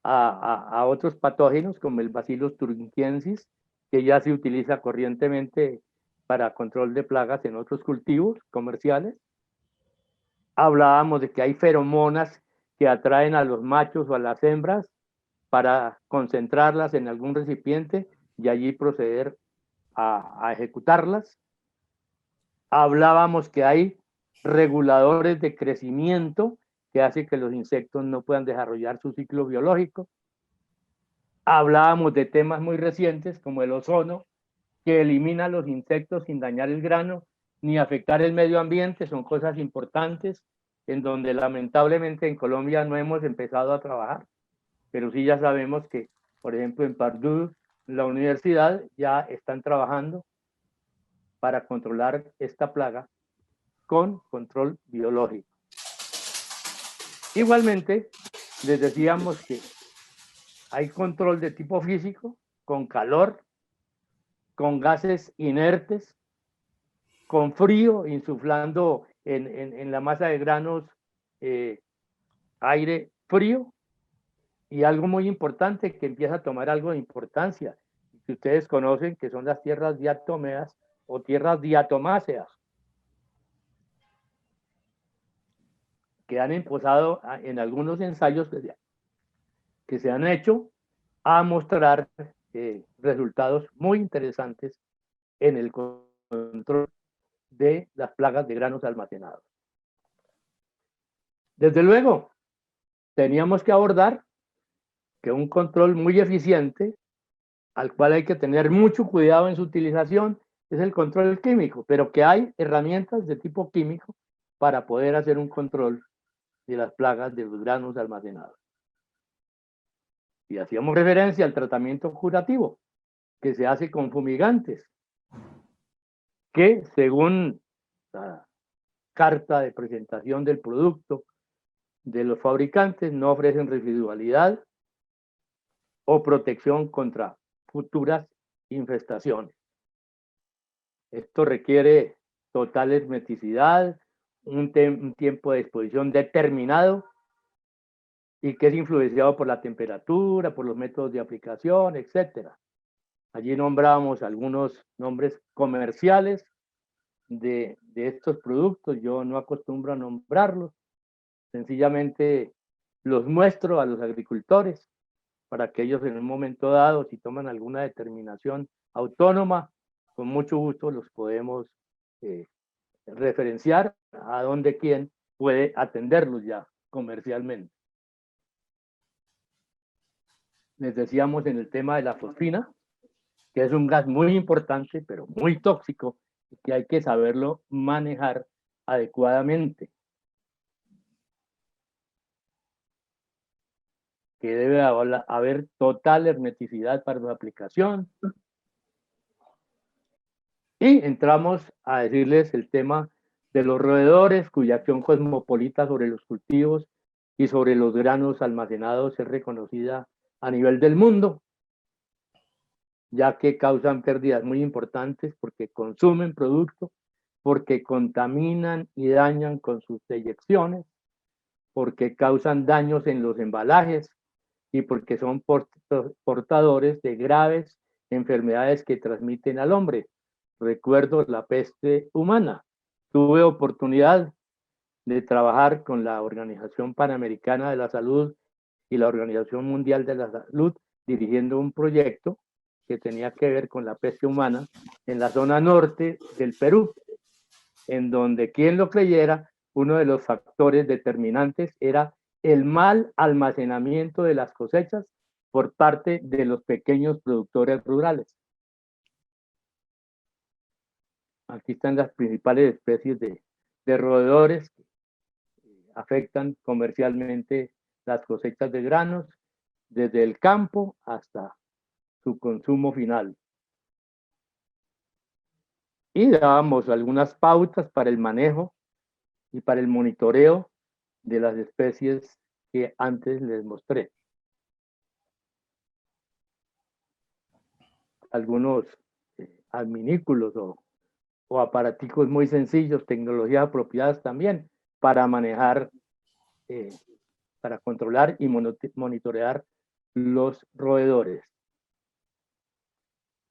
a otros patógenos como el Bacillus thuringiensis, que ya se utiliza corrientemente para control de plagas en otros cultivos comerciales. Hablábamos de que hay feromonas que atraen a los machos o a las hembras para concentrarlas en algún recipiente y allí proceder a ejecutarlas. Hablábamos que hay reguladores de crecimiento que hacen que los insectos no puedan desarrollar su ciclo biológico. Hablábamos de temas muy recientes como el ozono, que elimina los insectos sin dañar el grano ni afectar el medio ambiente. Son cosas importantes en donde lamentablemente en Colombia no hemos empezado a trabajar, pero sí ya sabemos que, por ejemplo, en Purdue, la universidad, ya están trabajando para controlar esta plaga con control biológico. Igualmente, les decíamos que hay control de tipo físico, con calor, con gases inertes, con frío, insuflando en la masa de granos aire frío, y algo muy importante que empieza a tomar algo de importancia, que ustedes conocen, que son las tierras diatomeas o tierras diatomáceas, que han empezado en algunos ensayos que se han hecho a mostrar resultados muy interesantes en el control de las plagas de granos almacenados. Desde luego, teníamos que abordar que un control muy eficiente, al cual hay que tener mucho cuidado en su utilización, es el control químico, pero que hay herramientas de tipo químico para poder hacer un control de las plagas de los granos almacenados. Y hacíamos referencia al tratamiento curativo, que se hace con fumigantes, que según la carta de presentación del producto de los fabricantes no ofrecen residualidad o protección contra futuras infestaciones. Esto requiere total hermeticidad, un tiempo de exposición determinado y que es influenciado por la temperatura, por los métodos de aplicación, etc. Allí nombramos algunos nombres comerciales de estos productos. Yo no acostumbro a nombrarlos, sencillamente los muestro a los agricultores para que ellos en un momento dado, si toman alguna determinación autónoma, con mucho gusto los podemos referenciar a dónde quién puede atenderlos ya comercialmente. Les decíamos en el tema de la fosfina, que es un gas muy importante, pero muy tóxico, y que hay que saberlo manejar adecuadamente. Que debe haber total hermeticidad para su aplicación. Y entramos a decirles el tema de los roedores, cuya acción cosmopolita sobre los cultivos y sobre los granos almacenados es reconocida a nivel del mundo, ya que causan pérdidas muy importantes porque consumen producto, porque contaminan y dañan con sus deyecciones, porque causan daños en los embalajes y porque son portadores de graves enfermedades que transmiten al hombre. Recuerdo la peste humana. Tuve oportunidad de trabajar con la Organización Panamericana de la Salud y la Organización Mundial de la Salud dirigiendo un proyecto que tenía que ver con la peste humana en la zona norte del Perú, en donde, quien lo creyera, uno de los factores determinantes era el mal almacenamiento de las cosechas por parte de los pequeños productores rurales. Aquí están las principales especies de roedores afectan comercialmente las cosechas de granos, desde el campo hasta su consumo final. Y dábamos algunas pautas para el manejo y para el monitoreo de las especies que antes les mostré. Algunos adminículos o aparaticos muy sencillos, tecnologías apropiadas también para manejar, para controlar y monitorear los roedores.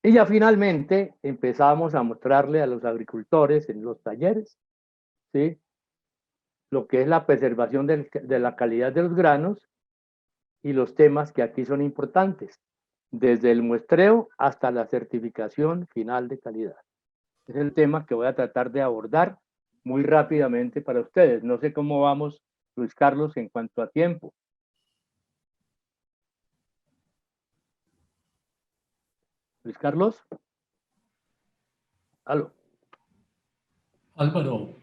Y ya finalmente empezamos a mostrarle a los agricultores en los talleres, ¿sí?, lo que es la preservación de la calidad de los granos y los temas que aquí son importantes, desde el muestreo hasta la certificación final de calidad. Es el tema que voy a tratar de abordar muy rápidamente para ustedes. No sé cómo vamos, Luis Carlos, en cuanto a tiempo. Luis Carlos. Aló.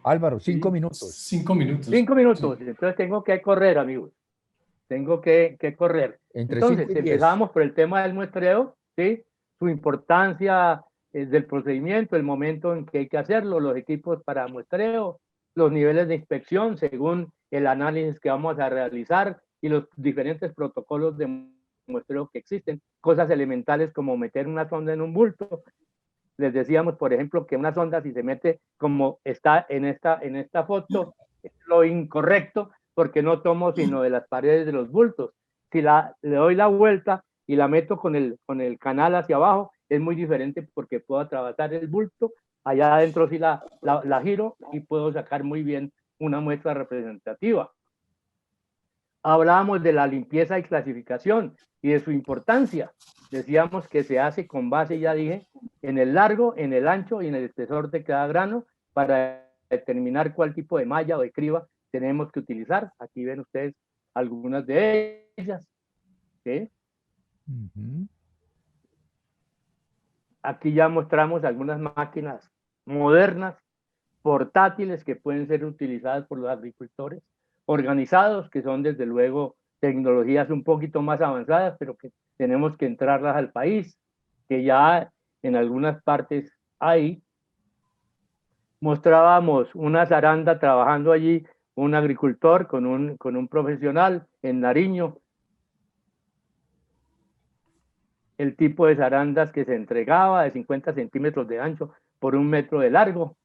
Álvaro, 5 minutos. 5 minutos. 5 minutos. Entonces tengo que correr, amigos. Tengo que correr. Entre Entonces 5 y 10. empezamos por el tema del muestreo, ¿sí?, su importancia del procedimiento, el momento en que hay que hacerlo, los equipos para muestreo, los niveles de inspección según el análisis que vamos a realizar y los diferentes protocolos de muestreo que existen, cosas elementales como meter una sonda en un bulto. Les decíamos, por ejemplo, que una sonda, si se mete como está en esta foto, es lo incorrecto, porque no tomo sino de las paredes de los bultos. Si le doy la vuelta y la meto con el canal hacia abajo, es muy diferente porque puedo atravesar el bulto, allá adentro sí la giro y puedo sacar muy bien una muestra representativa. Hablábamos de la limpieza y clasificación y de su importancia. Decíamos que se hace con base, ya dije, en el largo, en el ancho y en el espesor de cada grano para determinar cuál tipo de malla o de criba tenemos que utilizar. Aquí ven ustedes algunas de ellas. ¿Sí? Aquí ya mostramos algunas máquinas modernas, portátiles, que pueden ser utilizadas por los agricultores, organizados, que son desde luego tecnologías un poquito más avanzadas, pero que tenemos que entrarlas al país, que ya en algunas partes hay. Mostrábamos una zaranda trabajando allí, un agricultor con un profesional en Nariño, el tipo de zarandas que se entregaba de 50 centímetros de ancho por 1 metro de largo.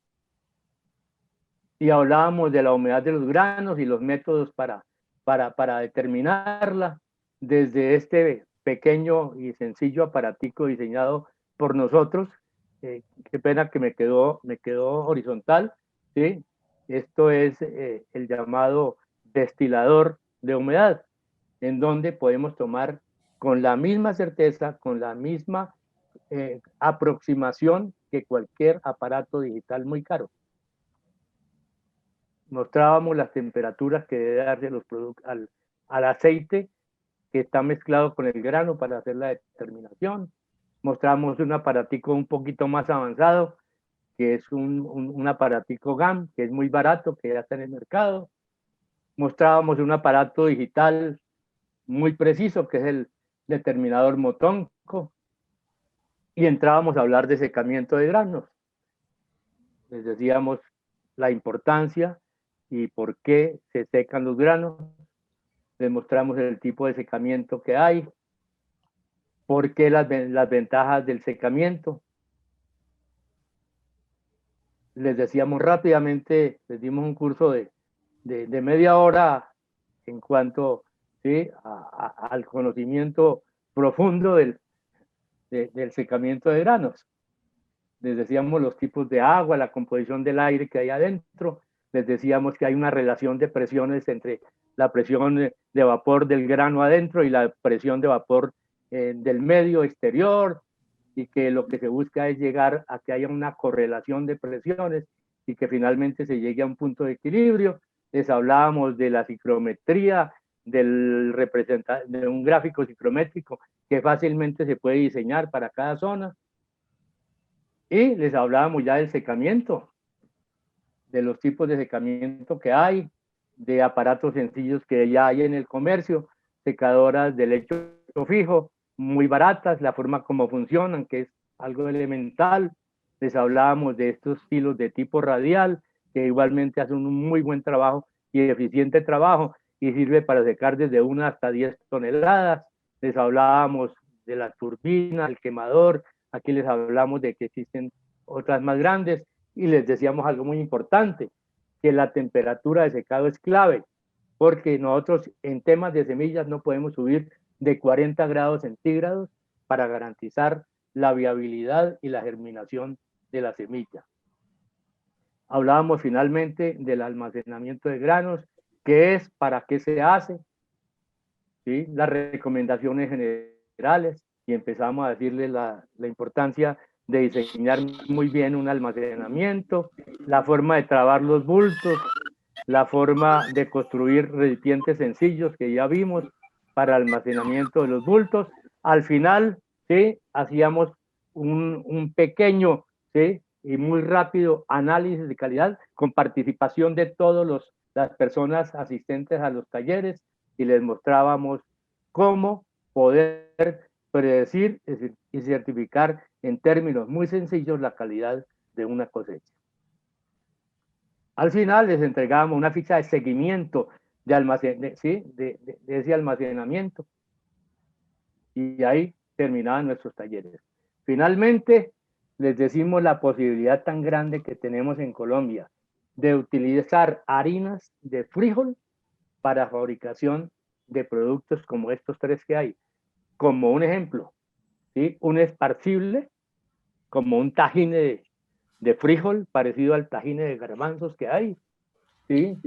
Y hablábamos de la humedad de los granos y los métodos para determinarla desde este pequeño y sencillo aparatico diseñado por nosotros. Qué pena que me quedó horizontal, ¿sí? Esto es el llamado destilador de humedad, en donde podemos tomar con la misma certeza, con la misma aproximación que cualquier aparato digital muy caro. Mostrábamos las temperaturas que debe darse los productos al aceite que está mezclado con el grano para hacer la determinación. Mostramos un aparatico un poquito más avanzado, que es un aparatico GAM, que es muy barato, que ya está en el mercado. Mostrábamos un aparato digital muy preciso, que es el determinador motonco. Y entrábamos a hablar de secamiento de granos. Les decíamos la importancia y por qué se secan los granos. Les mostramos el tipo de secamiento que hay, por qué las ventajas del secamiento. Les decíamos rápidamente, les dimos un curso de media hora en cuanto, ¿sí?, al conocimiento profundo del secamiento de granos. Les decíamos los tipos de agua, la composición del aire que hay adentro. Les decíamos que hay una relación de presiones entre la presión de vapor del grano adentro y la presión de vapor del medio exterior, y que lo que se busca es llegar a que haya una correlación de presiones y que finalmente se llegue a un punto de equilibrio. Les hablábamos de la ciclometría, de un gráfico ciclométrico que fácilmente se puede diseñar para cada zona. Y les hablábamos ya del secamiento, de los tipos de secamiento que hay, de aparatos sencillos que ya hay en el comercio, secadoras de lecho fijo, muy baratas, la forma como funcionan, que es algo elemental. Les hablábamos de estos hilos de tipo radial, que igualmente hacen un muy buen trabajo y eficiente trabajo, y sirve para secar desde 1 hasta 10 toneladas. Les hablábamos de la turbina, el quemador, aquí les hablamos de que existen otras más grandes, y les decíamos algo muy importante, que la temperatura de secado es clave, porque nosotros en temas de semillas no podemos subir de 40 grados centígrados para garantizar la viabilidad y la germinación de la semilla. Hablábamos finalmente del almacenamiento de granos, qué es, para qué se hace, ¿sí? Las recomendaciones generales, y empezamos a decirle la importancia de diseñar muy bien un almacenamiento, la forma de trabar los bultos, la forma de construir recipientes sencillos que ya vimos para almacenamiento de los bultos. Al final, ¿sí? Hacíamos un pequeño, ¿sí? Y muy rápido análisis de calidad con participación de todas las personas asistentes a los talleres, y les mostrábamos cómo poder predecir y certificar en términos muy sencillos la calidad de una cosecha. Al final les entregábamos una ficha de seguimiento de ese almacenamiento, y ahí terminaban nuestros talleres. Finalmente, les decimos la posibilidad tan grande que tenemos en Colombia de utilizar harinas de frijol para fabricación de productos como estos tres que hay. Como un ejemplo, ¿sí? Un esparcible, como un tajine de frijol, parecido al tajine de garbanzos que hay, ¿sí?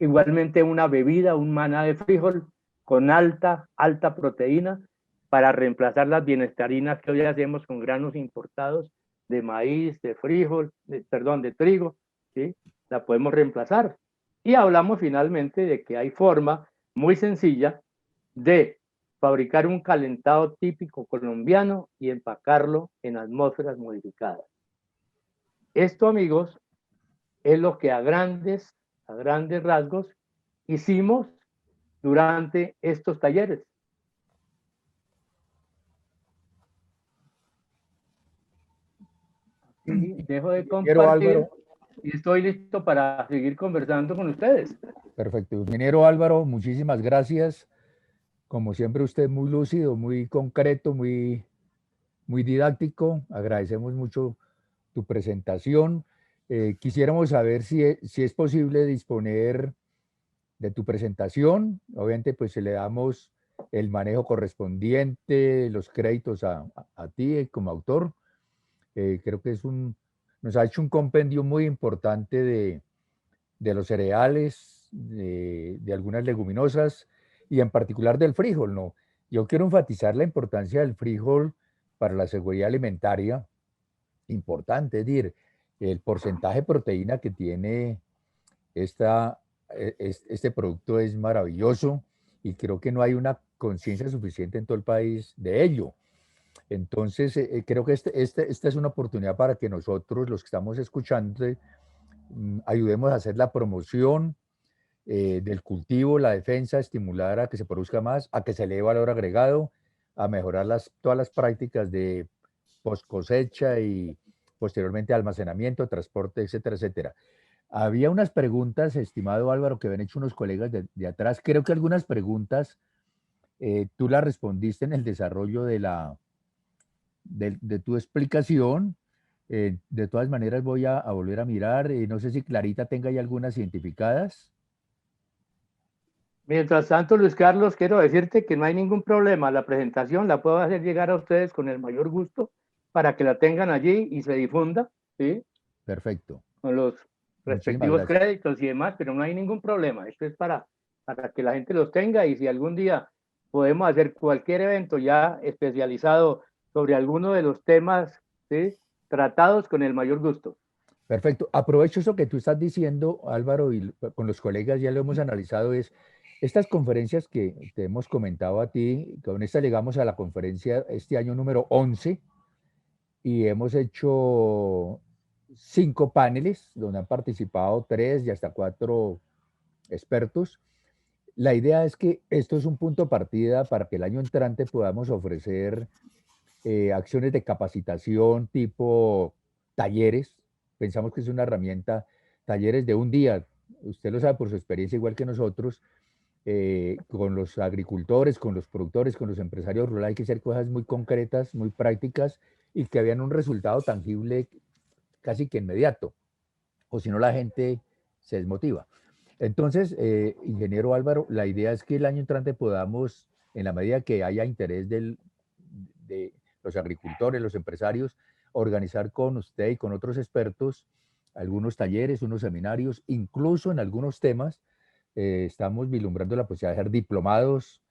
Igualmente una bebida, un maná de frijol con alta proteína, para reemplazar las bienestarinas que hoy hacemos con granos importados de maíz, de frijol, perdón, de trigo, ¿sí? La podemos reemplazar. Y hablamos finalmente de que hay forma muy sencilla de fabricar un calentado típico colombiano y empacarlo en atmósferas modificadas. Esto, amigos, es lo que a grandes rasgos hicimos durante estos talleres. Y dejo de Ingeniero compartir Álvaro, y estoy listo para seguir conversando con ustedes. perfecto. Ingeniero Álvaro, muchísimas gracias. Como siempre, usted muy lúcido, muy concreto, muy didáctico. Agradecemos mucho tu presentación. Quisiéramos saber si es posible disponer de tu presentación. Obviamente, pues le damos el manejo correspondiente, los créditos a ti como autor. Creo que nos ha hecho un compendio muy importante de los cereales, de algunas leguminosas y en particular del frijol, ¿no? Yo quiero enfatizar la importancia del frijol para la seguridad alimentaria, importante, es decir, el porcentaje de proteína que tiene este producto es maravilloso y creo que no hay una conciencia suficiente en todo el país de ello. Entonces, creo que esta es una oportunidad para que nosotros, los que estamos escuchando, ayudemos a hacer la promoción del cultivo, la defensa, estimular a que se produzca más, a que se eleve valor agregado, a mejorar todas las prácticas de post cosecha y posteriormente almacenamiento, transporte, etcétera, etcétera. Había unas preguntas, estimado Álvaro, que habían hecho unos colegas de atrás. Creo que algunas preguntas tú las respondiste en el desarrollo de tu explicación. De todas maneras voy a volver a mirar. No sé si Clarita tenga ya algunas identificadas. Mientras tanto, Luis Carlos, quiero decirte que no hay ningún problema. La presentación la puedo hacer llegar a ustedes con el mayor gusto para que la tengan allí y se difunda, ¿sí? Perfecto. Con los Muchísimas respectivos gracias. créditos y demás, pero no hay ningún problema. Esto es para que la gente los tenga, y si algún día podemos hacer cualquier evento ya especializado sobre alguno de los temas, ¿sí? Tratados, con el mayor gusto. Perfecto. Aprovecho eso que tú estás diciendo, Álvaro, y con los colegas ya lo hemos analizado, es estas conferencias que te hemos comentado a ti, con esta llegamos a la conferencia este año número 11 y hemos hecho 5 paneles donde han participado 3 y hasta 4 expertos. La idea es que esto es un punto de partida para que el año entrante podamos ofrecer acciones de capacitación tipo talleres. Pensamos que es una herramienta, talleres de un día. Usted lo sabe por su experiencia igual que nosotros, con los agricultores, con los productores, con los empresarios rurales, hay que hacer cosas muy concretas, muy prácticas y que habían un resultado tangible casi que inmediato, o si no la gente se desmotiva. Entonces, ingeniero Álvaro, la idea es que el año entrante podamos, en la medida que haya interés de los agricultores, los empresarios, organizar con usted y con otros expertos algunos talleres, unos seminarios, incluso en algunos temas estamos vislumbrando la posibilidad de hacer diplomados.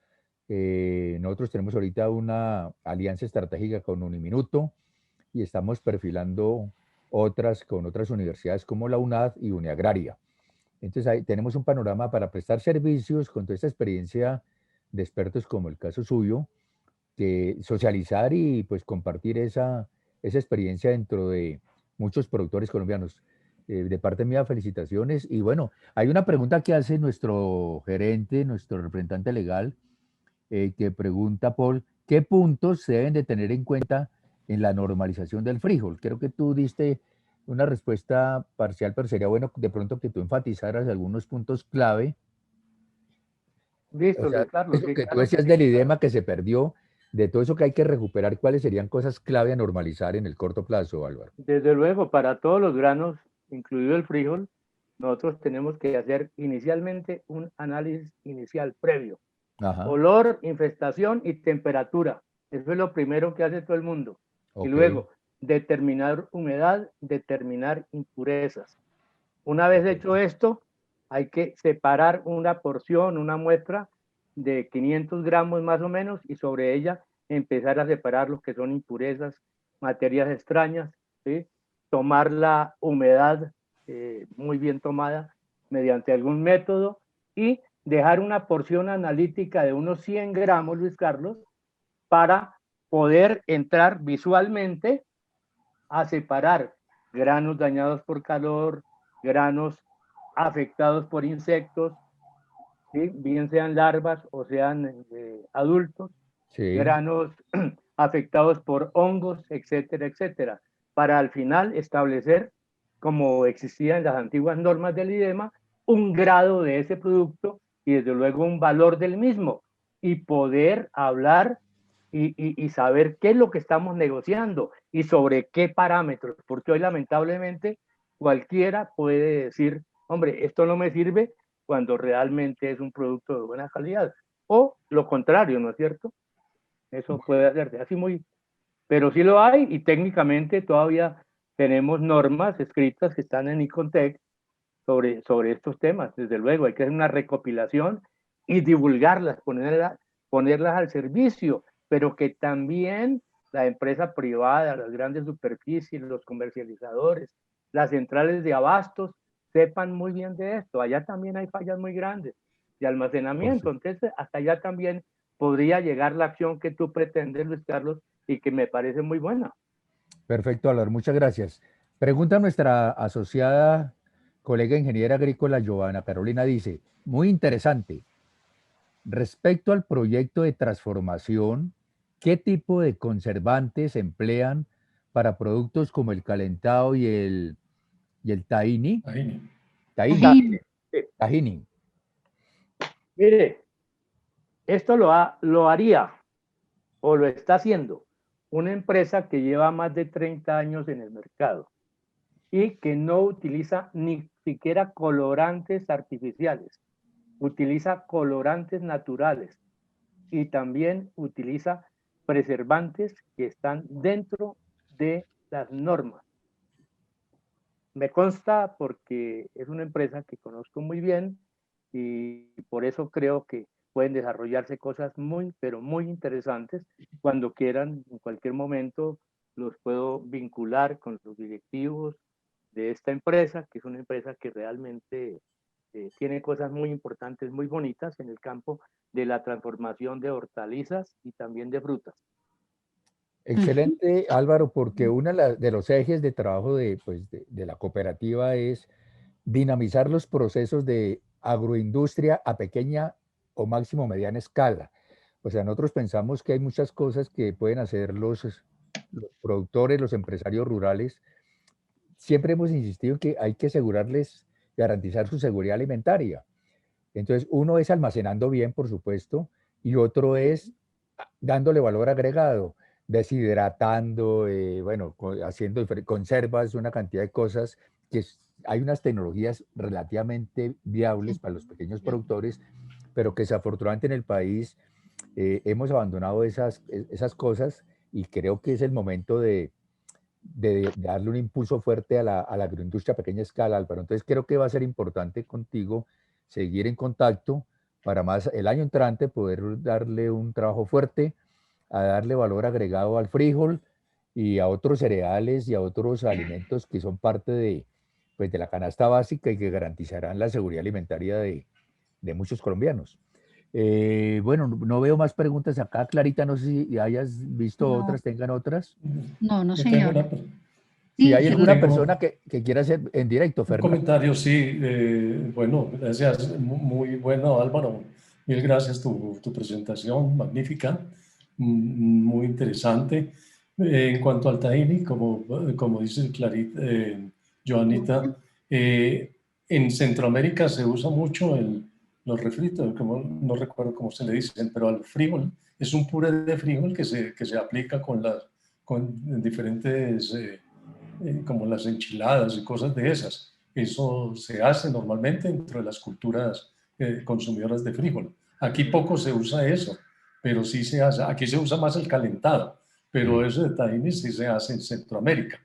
Nosotros tenemos ahorita una alianza estratégica con Uniminuto y estamos perfilando otras con otras universidades como la UNAD y Uniagraria. Entonces ahí tenemos un panorama para prestar servicios con toda esta experiencia de expertos como el caso suyo, que socializar y pues compartir esa experiencia dentro de muchos productores colombianos. De parte mía, felicitaciones. Y bueno, hay una pregunta que hace nuestro gerente, nuestro representante legal, que pregunta, Paul, ¿qué puntos se deben de tener en cuenta en la normalización del frijol? Creo que tú diste una respuesta parcial, pero sería bueno de pronto que tú enfatizaras algunos puntos clave. O Listo, sea, Luis Carlos, eso sí, que tú claro que decías sí. del idema que se perdió, de todo eso que hay que recuperar, ¿cuáles serían cosas clave a normalizar en el corto plazo, Álvaro? Desde luego, para todos los granos, incluido el frijol, nosotros tenemos que hacer inicialmente un análisis inicial previo. Ajá, Olor, infestación y temperatura. Eso es lo primero que hace todo el mundo. Y ok, luego, determinar humedad, determinar impurezas. Una vez ok. hecho esto, hay que separar una porción, una muestra de 500 gramos más o menos y sobre ella empezar a separar lo que son impurezas, materias extrañas, ¿sí? Tomar la humedad muy bien tomada mediante algún método y dejar una porción analítica de unos 100 gramos, Luis Carlos, para poder entrar visualmente a separar granos dañados por calor, granos afectados por insectos, ¿sí? Bien sean larvas o sean adultos, Sí, granos afectados por hongos, etcétera, etcétera, para al final establecer, como existían las antiguas normas del IDEMA, un grado de ese producto y desde luego un valor del mismo y poder hablar y saber qué es lo que estamos negociando y sobre qué parámetros, porque hoy lamentablemente cualquiera puede decir, hombre, esto no me sirve cuando realmente es un producto de buena calidad. O lo contrario, ¿no es cierto? Eso puede hacerse así muy, pero sí lo hay y técnicamente todavía tenemos normas escritas que están en Icontec sobre estos temas. Desde luego, hay que hacer una recopilación y divulgarlas, ponerlas al servicio, pero que también la empresa privada, las grandes superficies, los comercializadores, las centrales de abastos sepan muy bien de esto. Allá también hay fallas muy grandes de por almacenamiento, supuesto. entonces hasta allá también podría llegar la acción que tú pretendes, Luis Carlos, y que me parece muy buena. Perfecto, Álvaro, muchas gracias. Pregunta nuestra asociada colega ingeniera agrícola, Giovanna Carolina, dice, muy interesante. Respecto al proyecto de transformación, ¿qué tipo de conservantes emplean para productos como el calentado y el tahini? Ahí. Tahini, Tahini. tahini. Mire, esto lo haría o lo está haciendo una empresa que lleva más de 30 años en el mercado y que no utiliza ni siquiera colorantes artificiales, utiliza colorantes naturales y también utiliza preservantes que están dentro de las normas. Me consta porque es una empresa que conozco muy bien y por eso creo que pueden desarrollarse cosas muy, pero muy interesantes. Cuando quieran, en cualquier momento, los puedo vincular con los directivos de esta empresa, que es una empresa que realmente tiene cosas muy importantes, muy bonitas en el campo de la transformación de hortalizas y también de frutas. Excelente, Álvaro, porque uno de los ejes de trabajo de, pues, de la cooperativa es dinamizar los procesos de agroindustria a pequeña o máximo mediana escala. O sea, nosotros pensamos que hay muchas cosas que pueden hacer los productores, los empresarios rurales. Siempre hemos insistido en que hay que asegurarles, garantizar su seguridad alimentaria. Entonces, uno es almacenando bien, por supuesto, y otro es dándole valor agregado, deshidratando, bueno, haciendo conservas, una cantidad de cosas que hay unas tecnologías relativamente viables para los pequeños productores, pero que desafortunadamente en el país hemos abandonado esas cosas y creo que es el momento de darle un impulso fuerte a la agroindustria a pequeña escala, Álvaro. Entonces creo que va a ser importante contigo seguir en contacto para más el año entrante poder darle un trabajo fuerte, a darle valor agregado al frijol y a otros cereales y a otros alimentos que son parte de, pues, de la canasta básica y que garantizarán la seguridad alimentaria de muchos colombianos. Bueno, no veo más preguntas acá. Clarita, no sé si hayas visto otras, tengan otras. No, no, Yo tengo señor. Si hay alguna tengo persona que quiera hacer en directo, un Fernando. comentario, sí. Bueno, gracias. Muy bueno, Álvaro. Mil gracias tu presentación, magnífica, muy interesante. En cuanto al tahini, como dice Joanita, en Centroamérica se usa mucho los refritos, no recuerdo cómo se le dicen, pero al frijol es un puré de frijol que se aplica con diferentes, como las enchiladas y cosas de esas. Eso se hace normalmente dentro de las culturas consumidoras de frijol. Aquí poco se usa eso, pero sí se hace. Aquí se usa más el calentado, pero eso de tahini sí se hace en Centroamérica.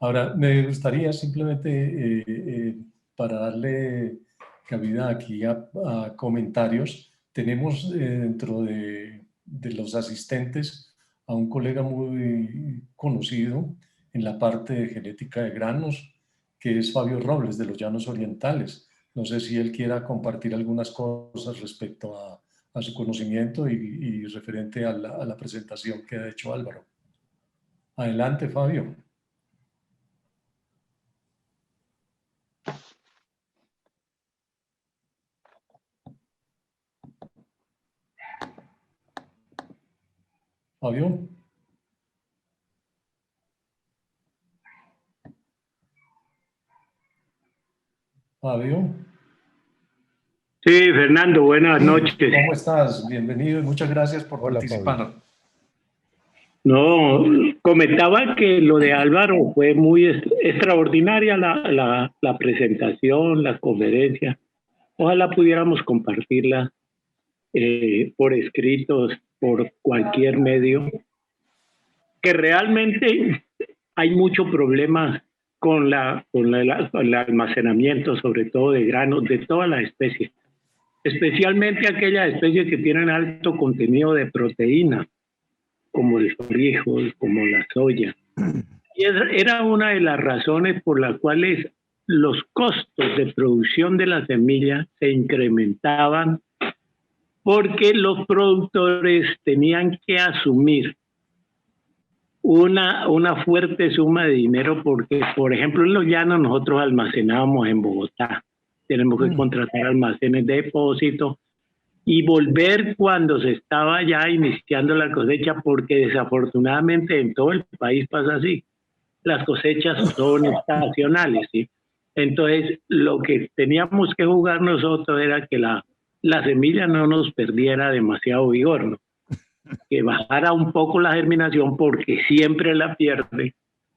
Ahora, me gustaría simplemente, para darle cabida aquí a comentarios, tenemos dentro de los asistentes a un colega muy conocido en la parte de genética de granos, que es Fabio Robles, de los Llanos Orientales. No sé si él quiera compartir algunas cosas respecto a su conocimiento y referente a la presentación que ha hecho Álvaro. Adelante, Fabio. Fabio. Fabio. Sí, Fernando, buenas noches. ¿Cómo estás? Bienvenido y muchas gracias por participar. Fabio. No, comentaba que lo de Álvaro fue muy extraordinaria la presentación, la conferencia. Ojalá pudiéramos compartirla por escritos, por cualquier medio, que realmente hay mucho problema con el almacenamiento, sobre todo de granos, de todas las especies, especialmente aquellas especies que tienen alto contenido de proteína, como el frijol, como la soya. Y era una de las razones por las cuales los costos de producción de la semilla se incrementaban, porque los productores tenían que asumir una fuerte suma de dinero, porque, por ejemplo, en los llanos nosotros almacenábamos en Bogotá. Tenemos que contratar almacenes de depósito y volver cuando se estaba ya iniciando la cosecha, porque desafortunadamente en todo el país pasa así. Las cosechas son estacionales, ¿sí? Entonces, lo que teníamos que jugar nosotros era que la semilla no nos perdiera demasiado vigor, ¿no? Que bajara un poco la germinación, porque siempre la pierde,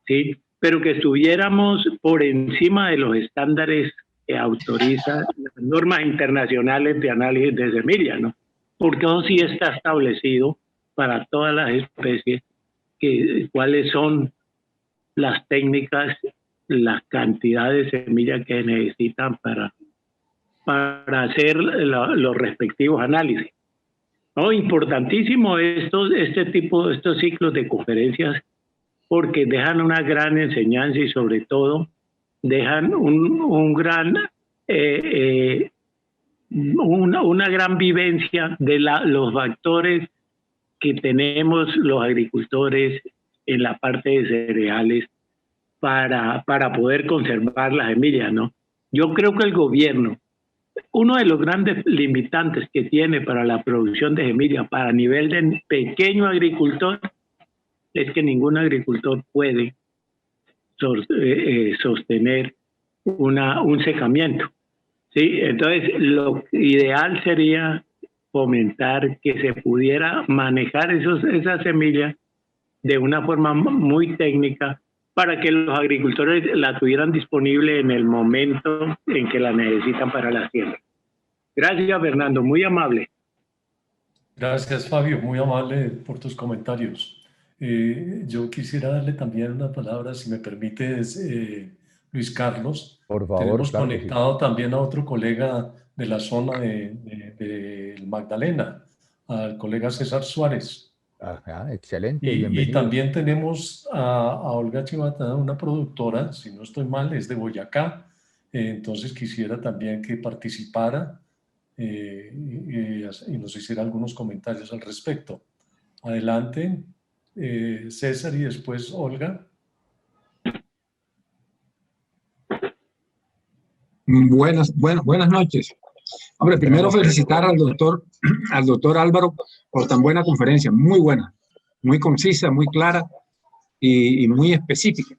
¿sí? Pero que estuviéramos por encima de los estándares que autorizan las normas internacionales de análisis de semilla, ¿no? Porque eso sí está establecido para todas las especies, cuáles son las técnicas, la cantidad de semilla que necesitan para hacer los respectivos análisis. No, importantísimo estos ciclos de conferencias, porque dejan una gran enseñanza y sobre todo dejan una gran vivencia de los factores que tenemos los agricultores en la parte de cereales para poder conservar las semillas, ¿no? Yo creo que el gobierno uno de los grandes limitantes que tiene para la producción de semilla para nivel de pequeño agricultor es que ningún agricultor puede sostener un secamiento. ¿Sí? Entonces, lo ideal sería fomentar que se pudiera manejar esas semillas de una forma muy técnica para que los agricultores la tuvieran disponible en el momento en que la necesitan para la siembra. Gracias, Fernando, muy amable. Gracias, Fabio, muy amable por tus comentarios. Yo quisiera darle también una palabra, si me permites, Luis Carlos. Por favor, tenemos claro que sí. conectado también a otro colega de la zona de Magdalena, al colega César Suárez. Ajá, excelente, Y bienvenido. también tenemos a Olga Chivata, una productora, si no estoy mal, es de Boyacá. Entonces quisiera también que participara y nos hiciera algunos comentarios al respecto. Adelante, César, y después Olga. Buenas noches. Hombre, primero felicitar al doctor Álvaro por tan buena conferencia, muy buena, muy concisa, muy clara y muy específica.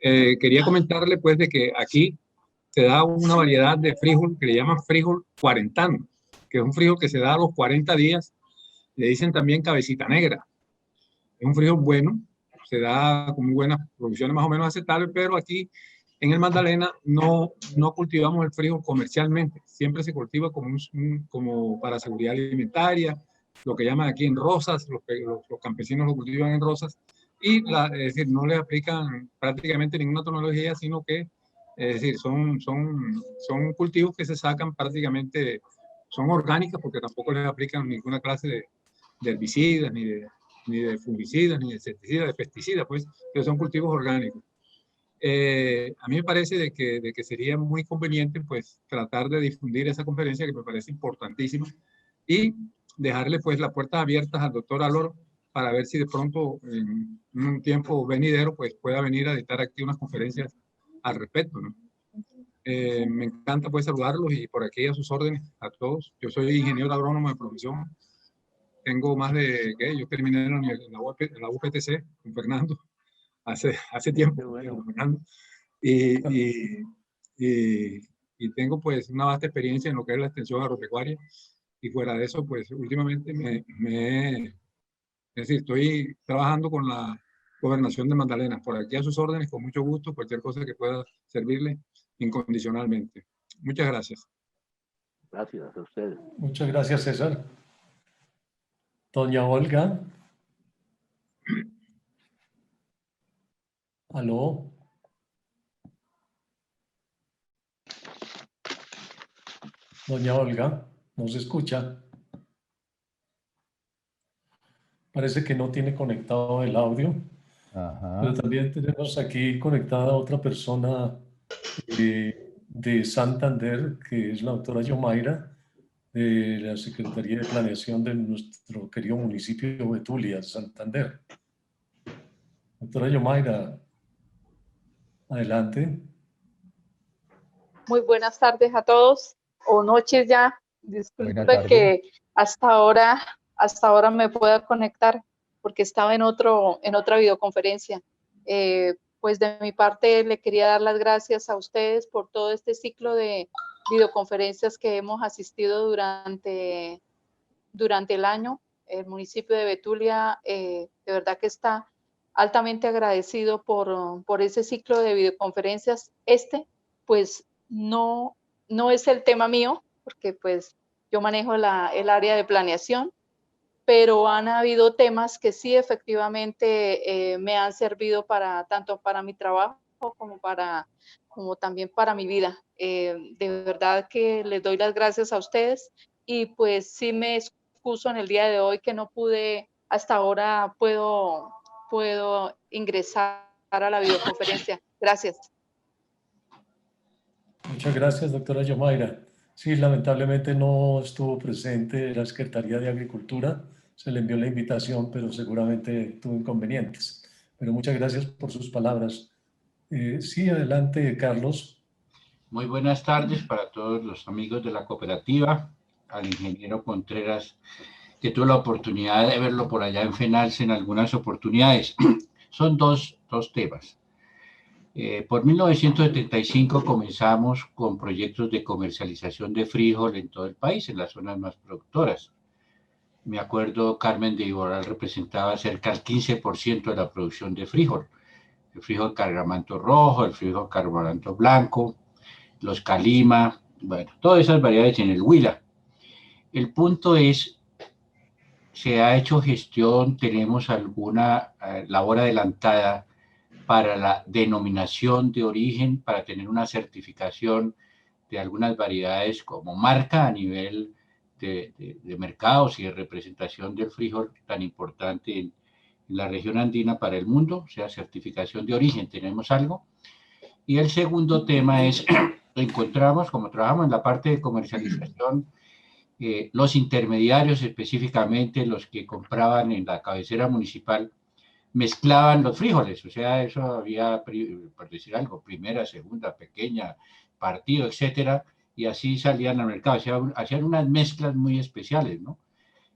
Quería comentarle pues de que aquí se da una variedad de frijol que le llaman frijol cuarentano, que es un frijol que se da a los 40 días, le dicen también cabecita negra. Es un frijol bueno, se da con muy buenas producciones más o menos aceptables, pero aquí en el Magdalena no cultivamos el frijol comercialmente, siempre se cultiva como para seguridad alimentaria, lo que llaman aquí en rosas, los campesinos lo cultivan en rosas, y es decir, no le aplican prácticamente ninguna tecnología, sino que, es decir, son cultivos que se sacan prácticamente, son orgánicas porque tampoco les aplican ninguna clase de herbicidas, ni de fungicidas, ni de insecticidas, de pesticidas, pues, pero son cultivos orgánicos. A mí me parece de que sería muy conveniente pues tratar de difundir esa conferencia que me parece importantísima y dejarle pues las puertas abiertas al doctor Álvaro para ver si de pronto en un tiempo venidero pues pueda venir a dictar aquí unas conferencias al respecto, ¿no? Me encanta pues saludarlos y por aquí a sus órdenes a todos. Yo soy ingeniero agrónomo de profesión. Tengo más de, yo terminé en la UPTC con Fernando hace tiempo, Bueno. Fernando. Y tengo pues una vasta experiencia en lo que es la extensión agropecuaria y fuera de eso pues últimamente es decir, estoy trabajando con la gobernación de Magdalena, por aquí a sus órdenes, con mucho gusto, cualquier cosa que pueda servirle incondicionalmente. Muchas gracias. Gracias a ustedes. Muchas gracias, César. Doña Olga. Aló. Doña Olga, ¿no se escucha? Parece que no tiene conectado el audio. Ajá. Pero también tenemos aquí conectada a otra persona de Santander, que es la doctora Yomaira, de la Secretaría de Planeación de nuestro querido municipio de Betulia, Santander. Doctora Yomaira, adelante. Muy buenas tardes a todos, o noches ya. Disculpe que hasta ahora me pueda conectar porque estaba en otra videoconferencia. Pues de mi parte le quería dar las gracias a ustedes por todo este ciclo de videoconferencias que hemos asistido durante el año. El municipio de Betulia de verdad que está altamente agradecido por ese ciclo de videoconferencias. Pues no es el tema mío, porque pues yo manejo el área de planeación, pero han habido temas que sí efectivamente me han servido tanto para mi trabajo como también para mi vida. De verdad que les doy las gracias a ustedes y pues sí me excuso en el día de hoy que no pude, hasta ahora puedo ingresar a la videoconferencia. Gracias. Muchas gracias, doctora Yomaira. Sí, lamentablemente no estuvo presente la Secretaría de Agricultura. Se le envió la invitación, pero seguramente tuvo inconvenientes. Pero muchas gracias por sus palabras. Sí, adelante, Carlos. Muy buenas tardes para todos los amigos de la cooperativa, al ingeniero Contreras, que tuve la oportunidad de verlo por allá en Fenalce en algunas oportunidades. Son dos temas. Por 1975 comenzamos con proyectos de comercialización de frijol en todo el país, en las zonas más productoras. Me acuerdo, Carmen de Iboral representaba cerca del 15% de la producción de frijol. El frijol cargamanto rojo, el frijol cargamanto blanco, los calima, bueno, todas esas variedades en el Huila. El punto es, se ha hecho gestión, tenemos alguna labor adelantada para la denominación de origen, para tener una certificación de algunas variedades como marca a nivel de mercados y de representación del frijol tan importante en la región andina para el mundo, o sea, certificación de origen, tenemos algo. Y el segundo tema es, encontramos, como trabajamos en la parte de comercialización, los intermediarios, específicamente los que compraban en la cabecera municipal, mezclaban los frijoles, o sea, eso había, por decir algo, primera, segunda, pequeña, partido, etcétera, y así salían al mercado, hacían unas mezclas muy especiales, ¿no?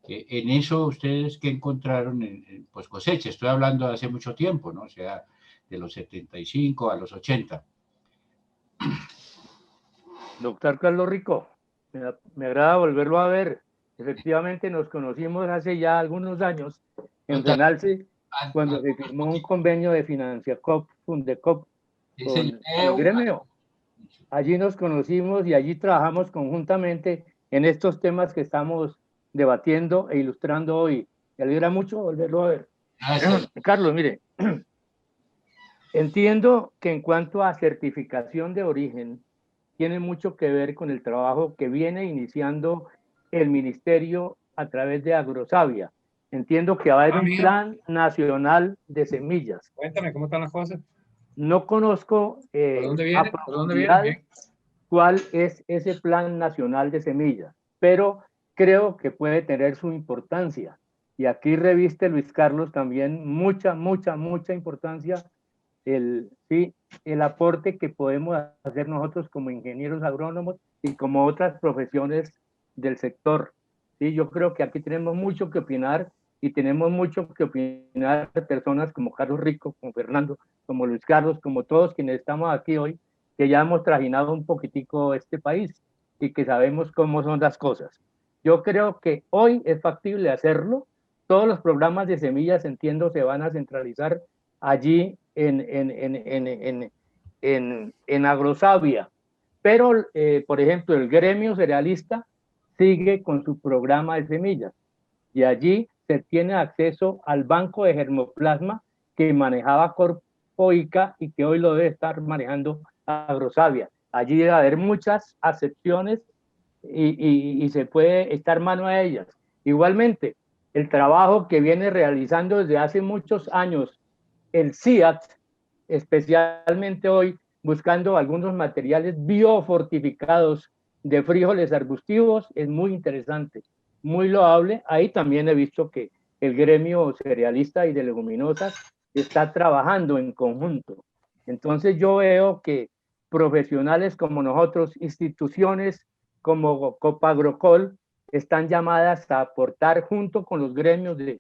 En eso, ¿ustedes qué encontraron en pues cosecha? Estoy hablando de hace mucho tiempo, ¿no? O sea, de los 75 a los 80. Doctor Carlos Rico, me agrada volverlo a ver. Efectivamente, nos conocimos hace ya algunos años en Fenalce, cuando se firmó un convenio de Financiacop, Fundecop, con el gremio. Allí nos conocimos y allí trabajamos conjuntamente en estos temas que estamos debatiendo e ilustrando hoy. Me alegra mucho volverlo a ver. Carlos, mire, entiendo que en cuanto a certificación de origen, tiene mucho que ver con el trabajo que viene iniciando el ministerio a través de Agrosavia. Entiendo que va a haber un plan nacional de semillas. Cuéntame, ¿cómo están las cosas? No conozco a profundidad cuál es ese plan nacional de semillas, pero creo que puede tener su importancia. Y aquí reviste Luis Carlos también mucha importancia el aporte que podemos hacer nosotros como ingenieros agrónomos y como otras profesiones del sector. ¿Sí? Yo creo que aquí tenemos mucho que opinar y tenemos mucho que opinar de personas como Carlos Rico, como Fernando, como Luis Carlos, como todos quienes estamos aquí hoy, que ya hemos trajinado un poquitico este país y que sabemos cómo son las cosas. Yo creo que hoy es factible hacerlo. Todos los programas de semillas, entiendo, se van a centralizar allí en Agrosavia. Pero, por ejemplo, el gremio cerealista sigue con su programa de semillas y allí se tiene acceso al banco de germoplasma que manejaba Corpoica y que hoy lo debe estar manejando Agrosavia. Allí debe haber muchas acepciones y se puede estar mano a ellas. Igualmente, el trabajo que viene realizando desde hace muchos años el CIAT, especialmente hoy, buscando algunos materiales biofortificados de frijoles arbustivos, es muy interesante, muy loable. Ahí también he visto que el gremio cerealista y de leguminosas está trabajando en conjunto. Entonces yo veo que profesionales como nosotros, instituciones como Copagrocol, están llamadas a aportar junto con los gremios de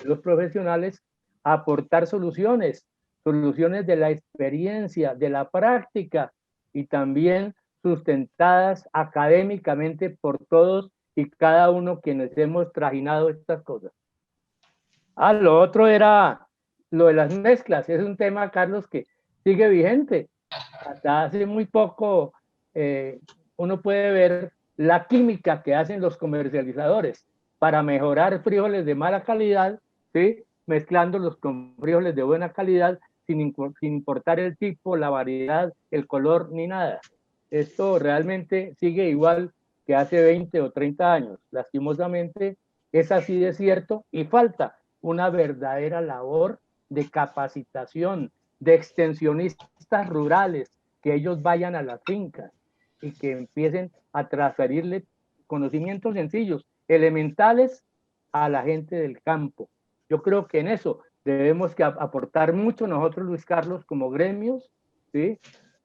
los profesionales, a aportar soluciones de la experiencia, de la práctica y también sustentadas académicamente por todos y cada uno quienes hemos trajinado estas cosas. Lo otro era lo de las mezclas. Es un tema, Carlos, que sigue vigente. Hasta hace muy poco uno puede ver la química que hacen los comercializadores para mejorar frijoles de mala calidad, ¿sí? Mezclándolos con frijoles de buena calidad sin importar el tipo, la variedad, el color, ni nada. Esto realmente sigue igual que hace 20 o 30 años. Lastimosamente es así de cierto y falta una verdadera labor de capacitación, de extensionistas rurales, que ellos vayan a las fincas y que empiecen a transferirle conocimientos sencillos, elementales a la gente del campo. Yo creo que en eso debemos que aportar mucho nosotros, Luis Carlos, como gremios, ¿sí?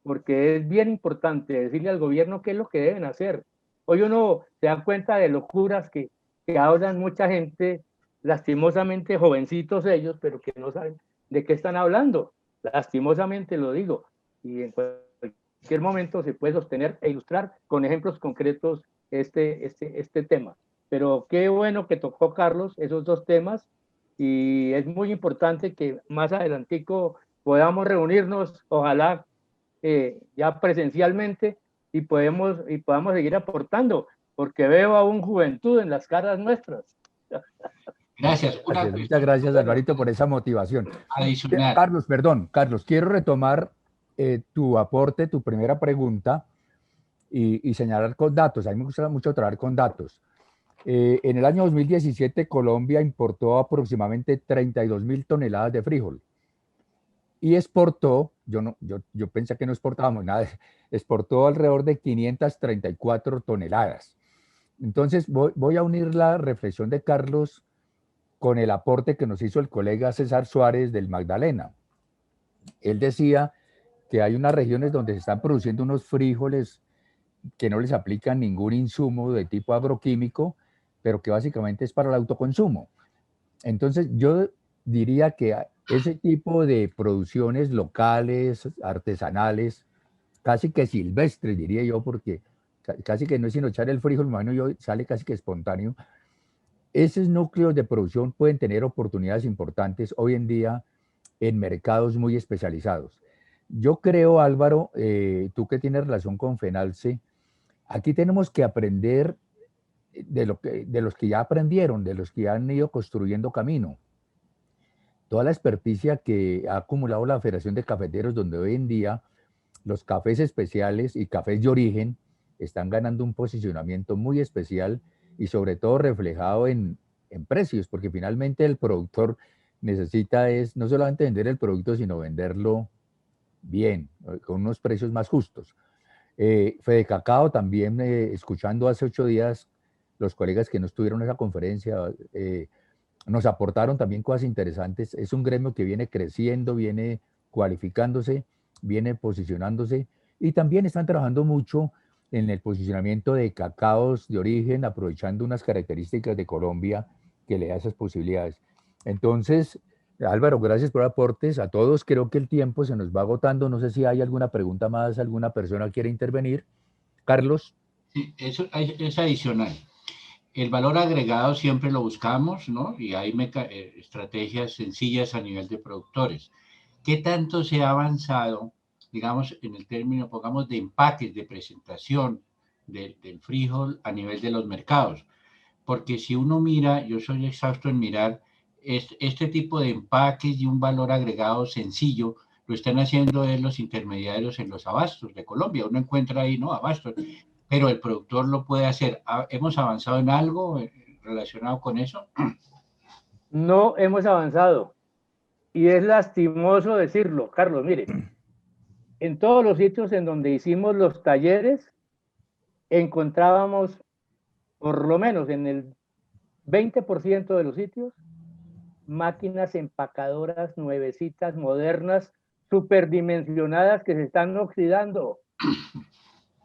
porque es bien importante decirle al gobierno qué es lo que deben hacer. Hoy uno se da cuenta de locuras que hablan mucha gente, lastimosamente jovencitos ellos, pero que no saben de qué están hablando. Lastimosamente lo digo. Y en cualquier momento se puede sostener e ilustrar con ejemplos concretos este tema. Pero qué bueno que tocó Carlos esos dos temas, y es muy importante que más adelantico podamos reunirnos, ojalá ya presencialmente, y podamos seguir aportando, porque veo aún juventud en las caras nuestras. Gracias. Muchas gracias, Alvarito, por esa motivación. Adicional. Carlos, quiero retomar tu aporte, tu primera pregunta, y señalar con datos. A mí me gusta mucho trabajar con datos. En el año 2017, Colombia importó aproximadamente 32.000 toneladas de frijol y exportó, yo pensé que no exportábamos nada, exportó alrededor de 534 toneladas. Entonces, voy a unir la reflexión de Carlos con el aporte que nos hizo el colega César Suárez del Magdalena. Él decía que hay unas regiones donde se están produciendo unos frijoles que no les aplican ningún insumo de tipo agroquímico, pero que básicamente es para el autoconsumo. Entonces, yo diría que ese tipo de producciones locales, artesanales, casi que silvestres, diría yo, porque casi que no es sino echar el frijol, imagino yo, sale casi que espontáneo. Esos núcleos de producción pueden tener oportunidades importantes hoy en día en mercados muy especializados. Yo creo, Álvaro, tú que tienes relación con FENALCE, aquí tenemos que aprender de los que ya aprendieron, de los que ya han ido construyendo camino. Toda la experticia que ha acumulado la Federación de Cafeteros, donde hoy en día los cafés especiales y cafés de origen están ganando un posicionamiento muy especial y sobre todo reflejado en precios, porque finalmente el productor necesita no solamente vender el producto, sino venderlo bien, con unos precios más justos. Fede Cacao también, escuchando hace 8 días los colegas que no estuvieron en esa conferencia, nos aportaron también cosas interesantes. Es un gremio que viene creciendo, viene cualificándose, viene posicionándose, y también están trabajando mucho en el posicionamiento de cacaos de origen, aprovechando unas características de Colombia que le da esas posibilidades. Entonces, Álvaro, gracias por aportes a todos. Creo que el tiempo se nos va agotando. No sé si hay alguna pregunta más, alguna persona quiere intervenir. Carlos. Sí, eso es adicional. El valor agregado siempre lo buscamos, ¿no? Y hay estrategias sencillas a nivel de productores. ¿Qué tanto se ha avanzado, digamos, en el término, pongamos, de empaques, de presentación del frijol a nivel de los mercados? Porque si uno mira, yo soy exhausto en mirar este tipo de empaques y un valor agregado sencillo, lo están haciendo los intermediarios en los abastos de Colombia. Uno encuentra ahí, ¿no? Abastos, pero el productor lo puede hacer. ¿Hemos avanzado en algo relacionado con eso? No hemos avanzado, y es lastimoso decirlo, Carlos. Mire, en todos los sitios en donde hicimos los talleres, encontrábamos, por lo menos en el 20% de los sitios, máquinas empacadoras nuevecitas, modernas, superdimensionadas, que se están oxidando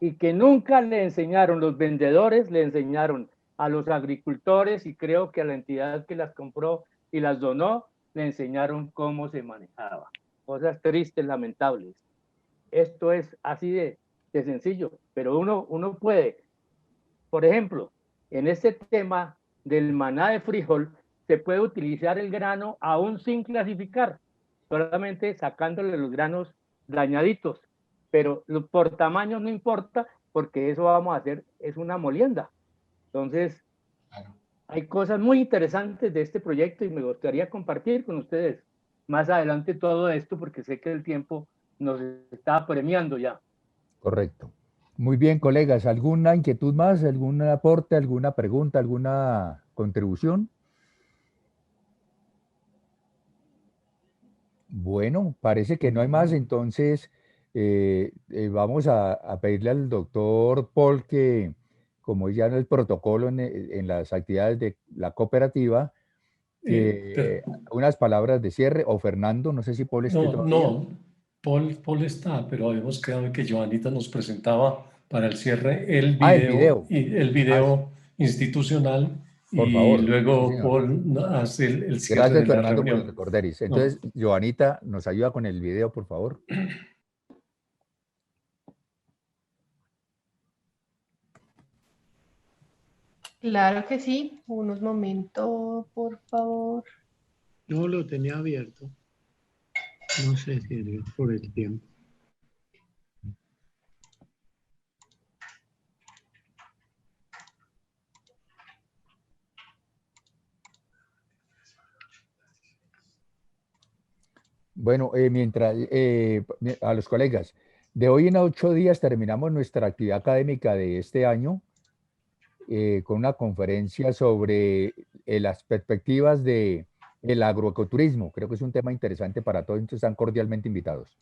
y que nunca le enseñaron, los vendedores le enseñaron a los agricultores, y creo que a la entidad que las compró y las donó, le enseñaron cómo se manejaba. Cosas tristes, lamentables. Esto es así de sencillo, pero uno puede, por ejemplo, en este tema del maná de frijol, se puede utilizar el grano aún sin clasificar, solamente sacándole los granos dañaditos, pero por tamaño no importa, porque eso vamos a hacer, es una molienda. Entonces, hay cosas muy interesantes de este proyecto, y me gustaría compartir con ustedes más adelante todo esto, porque sé que el tiempo nos está premiando ya. Correcto. Muy bien, colegas. ¿Alguna inquietud más? ¿Algún aporte? ¿Alguna pregunta? ¿Alguna contribución? Bueno, parece que no hay más. Entonces, vamos a pedirle al doctor Paul que, como ya en el protocolo en las actividades de la cooperativa, unas palabras de cierre, o Fernando, no sé si Paul esté todavía. No, Paul está, pero habíamos quedado en que Joanita nos presentaba para el cierre el video institucional, por y favor. luego Sí, Paul hace el cierre gracias, de la Fernando, por reunión. recorderis. Entonces, Joanita, ¿nos ayuda con el video, por favor? Claro que sí. Unos momentos, por favor. No lo tenía abierto. No sé si es por el tiempo. Bueno, mientras a los colegas, de hoy en 8 días terminamos nuestra actividad académica de este año con una conferencia sobre las perspectivas del agroecoturismo. Creo que es un tema interesante para todos, entonces están cordialmente invitados.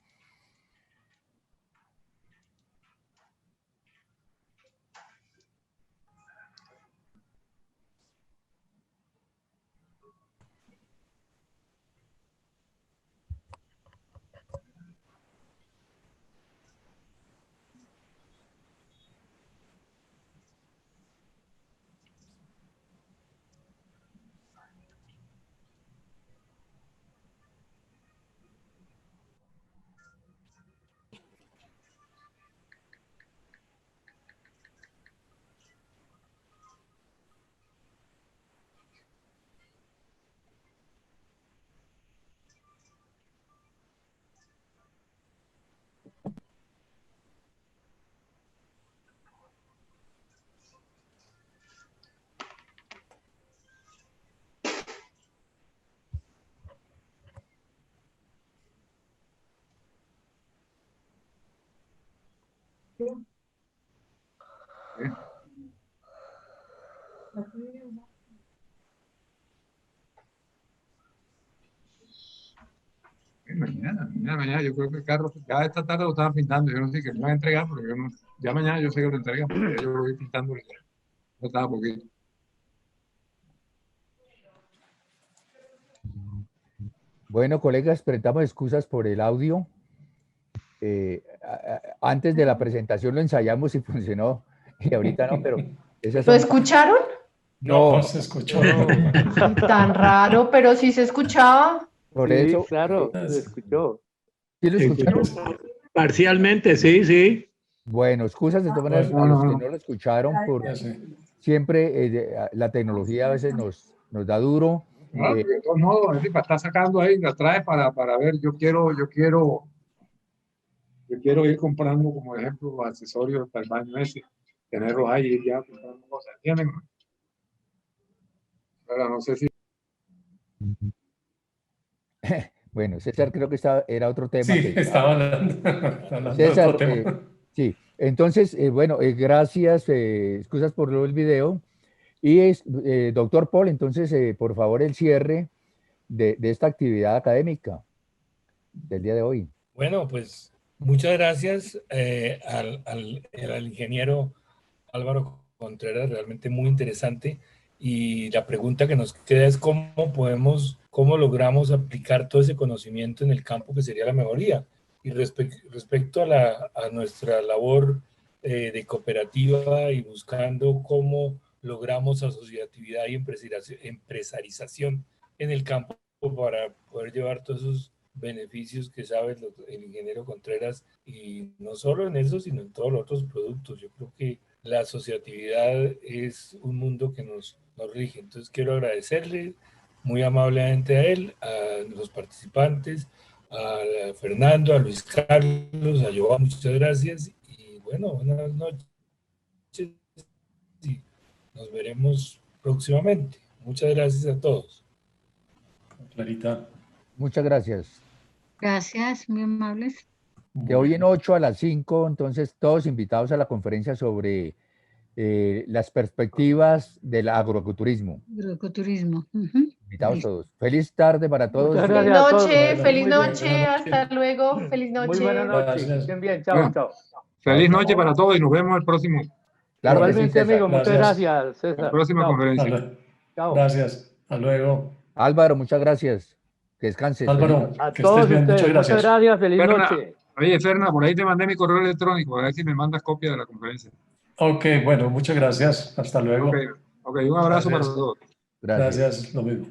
Mañana, yo creo que el carro, ya esta tarde lo estaban pintando, yo no sé que me van a entregar, pero yo no, ya mañana yo sé que lo entregan, porque yo lo voy pintando, no estaba poquito. Bueno, colegas, presentamos excusas por el audio. Antes de la presentación lo ensayamos y funcionó, y ahorita no, pero... ¿Lo escucharon? No, se escuchó. Tan raro, pero sí se escuchaba. Por Sí, eso... claro, lo escuchó. ¿Sí lo escucharon? Parcialmente, sí, sí. Bueno, excusas de todas maneras a los que no lo escucharon, porque siempre la tecnología a veces nos da duro. De todos modos, está sacando ahí, la trae para ver, yo quiero ir comprando, como ejemplo, los accesorios para el baño ese, tenerlos ahí y ya comprando cosas, ¿entienden? Pero no sé si... Bueno, César, creo que era otro tema. Sí, estaba hablando César, de otro tema. Sí, entonces, bueno, gracias, excusas por el video. Y doctor Paul, entonces, por favor, el cierre de esta actividad académica del día de hoy. Bueno, pues muchas gracias al ingeniero Álvaro Contreras, realmente muy interesante. Y la pregunta que nos queda es cómo logramos aplicar todo ese conocimiento en el campo que sería la mejoría. Y respecto a nuestra labor de cooperativa y buscando cómo logramos asociatividad y empresarización en el campo para poder llevar todos esos beneficios que sabe el ingeniero Contreras, y no solo en eso, sino en todos los otros productos. Yo creo que la asociatividad es un mundo que nos rige. Entonces quiero agradecerle muy amablemente a él, a los participantes, a Fernando, a Luis Carlos, a Joan, muchas gracias y bueno, buenas noches y nos veremos próximamente. Muchas gracias a todos. Clarita. Muchas gracias. Gracias, muy amables. De hoy en 8 a las 5, entonces todos invitados a la conferencia sobre las perspectivas del agroecoturismo. Agroecoturismo. Invitados todos. Feliz tarde para todos. Feliz noche, hasta luego. Feliz noche. Muy buena noche. Estén bien, chao, chao. Feliz noche para todos y nos vemos el próximo. Claro, igualmente, amigo, muchas gracias, César. La próxima conferencia. Chao. Gracias, hasta luego. Álvaro, muchas gracias. Que descanses. Álvaro, A que todos estés bien. ustedes, Muchas gracias. muchas gracias, feliz Ferna, noche. oye, Ferna, por ahí te mandé mi correo electrónico, a ver si me mandas copia de la conferencia. Ok, bueno, muchas gracias. Hasta luego. Ok, un abrazo para Gracias. todos. Gracias. Gracias, lo mismo.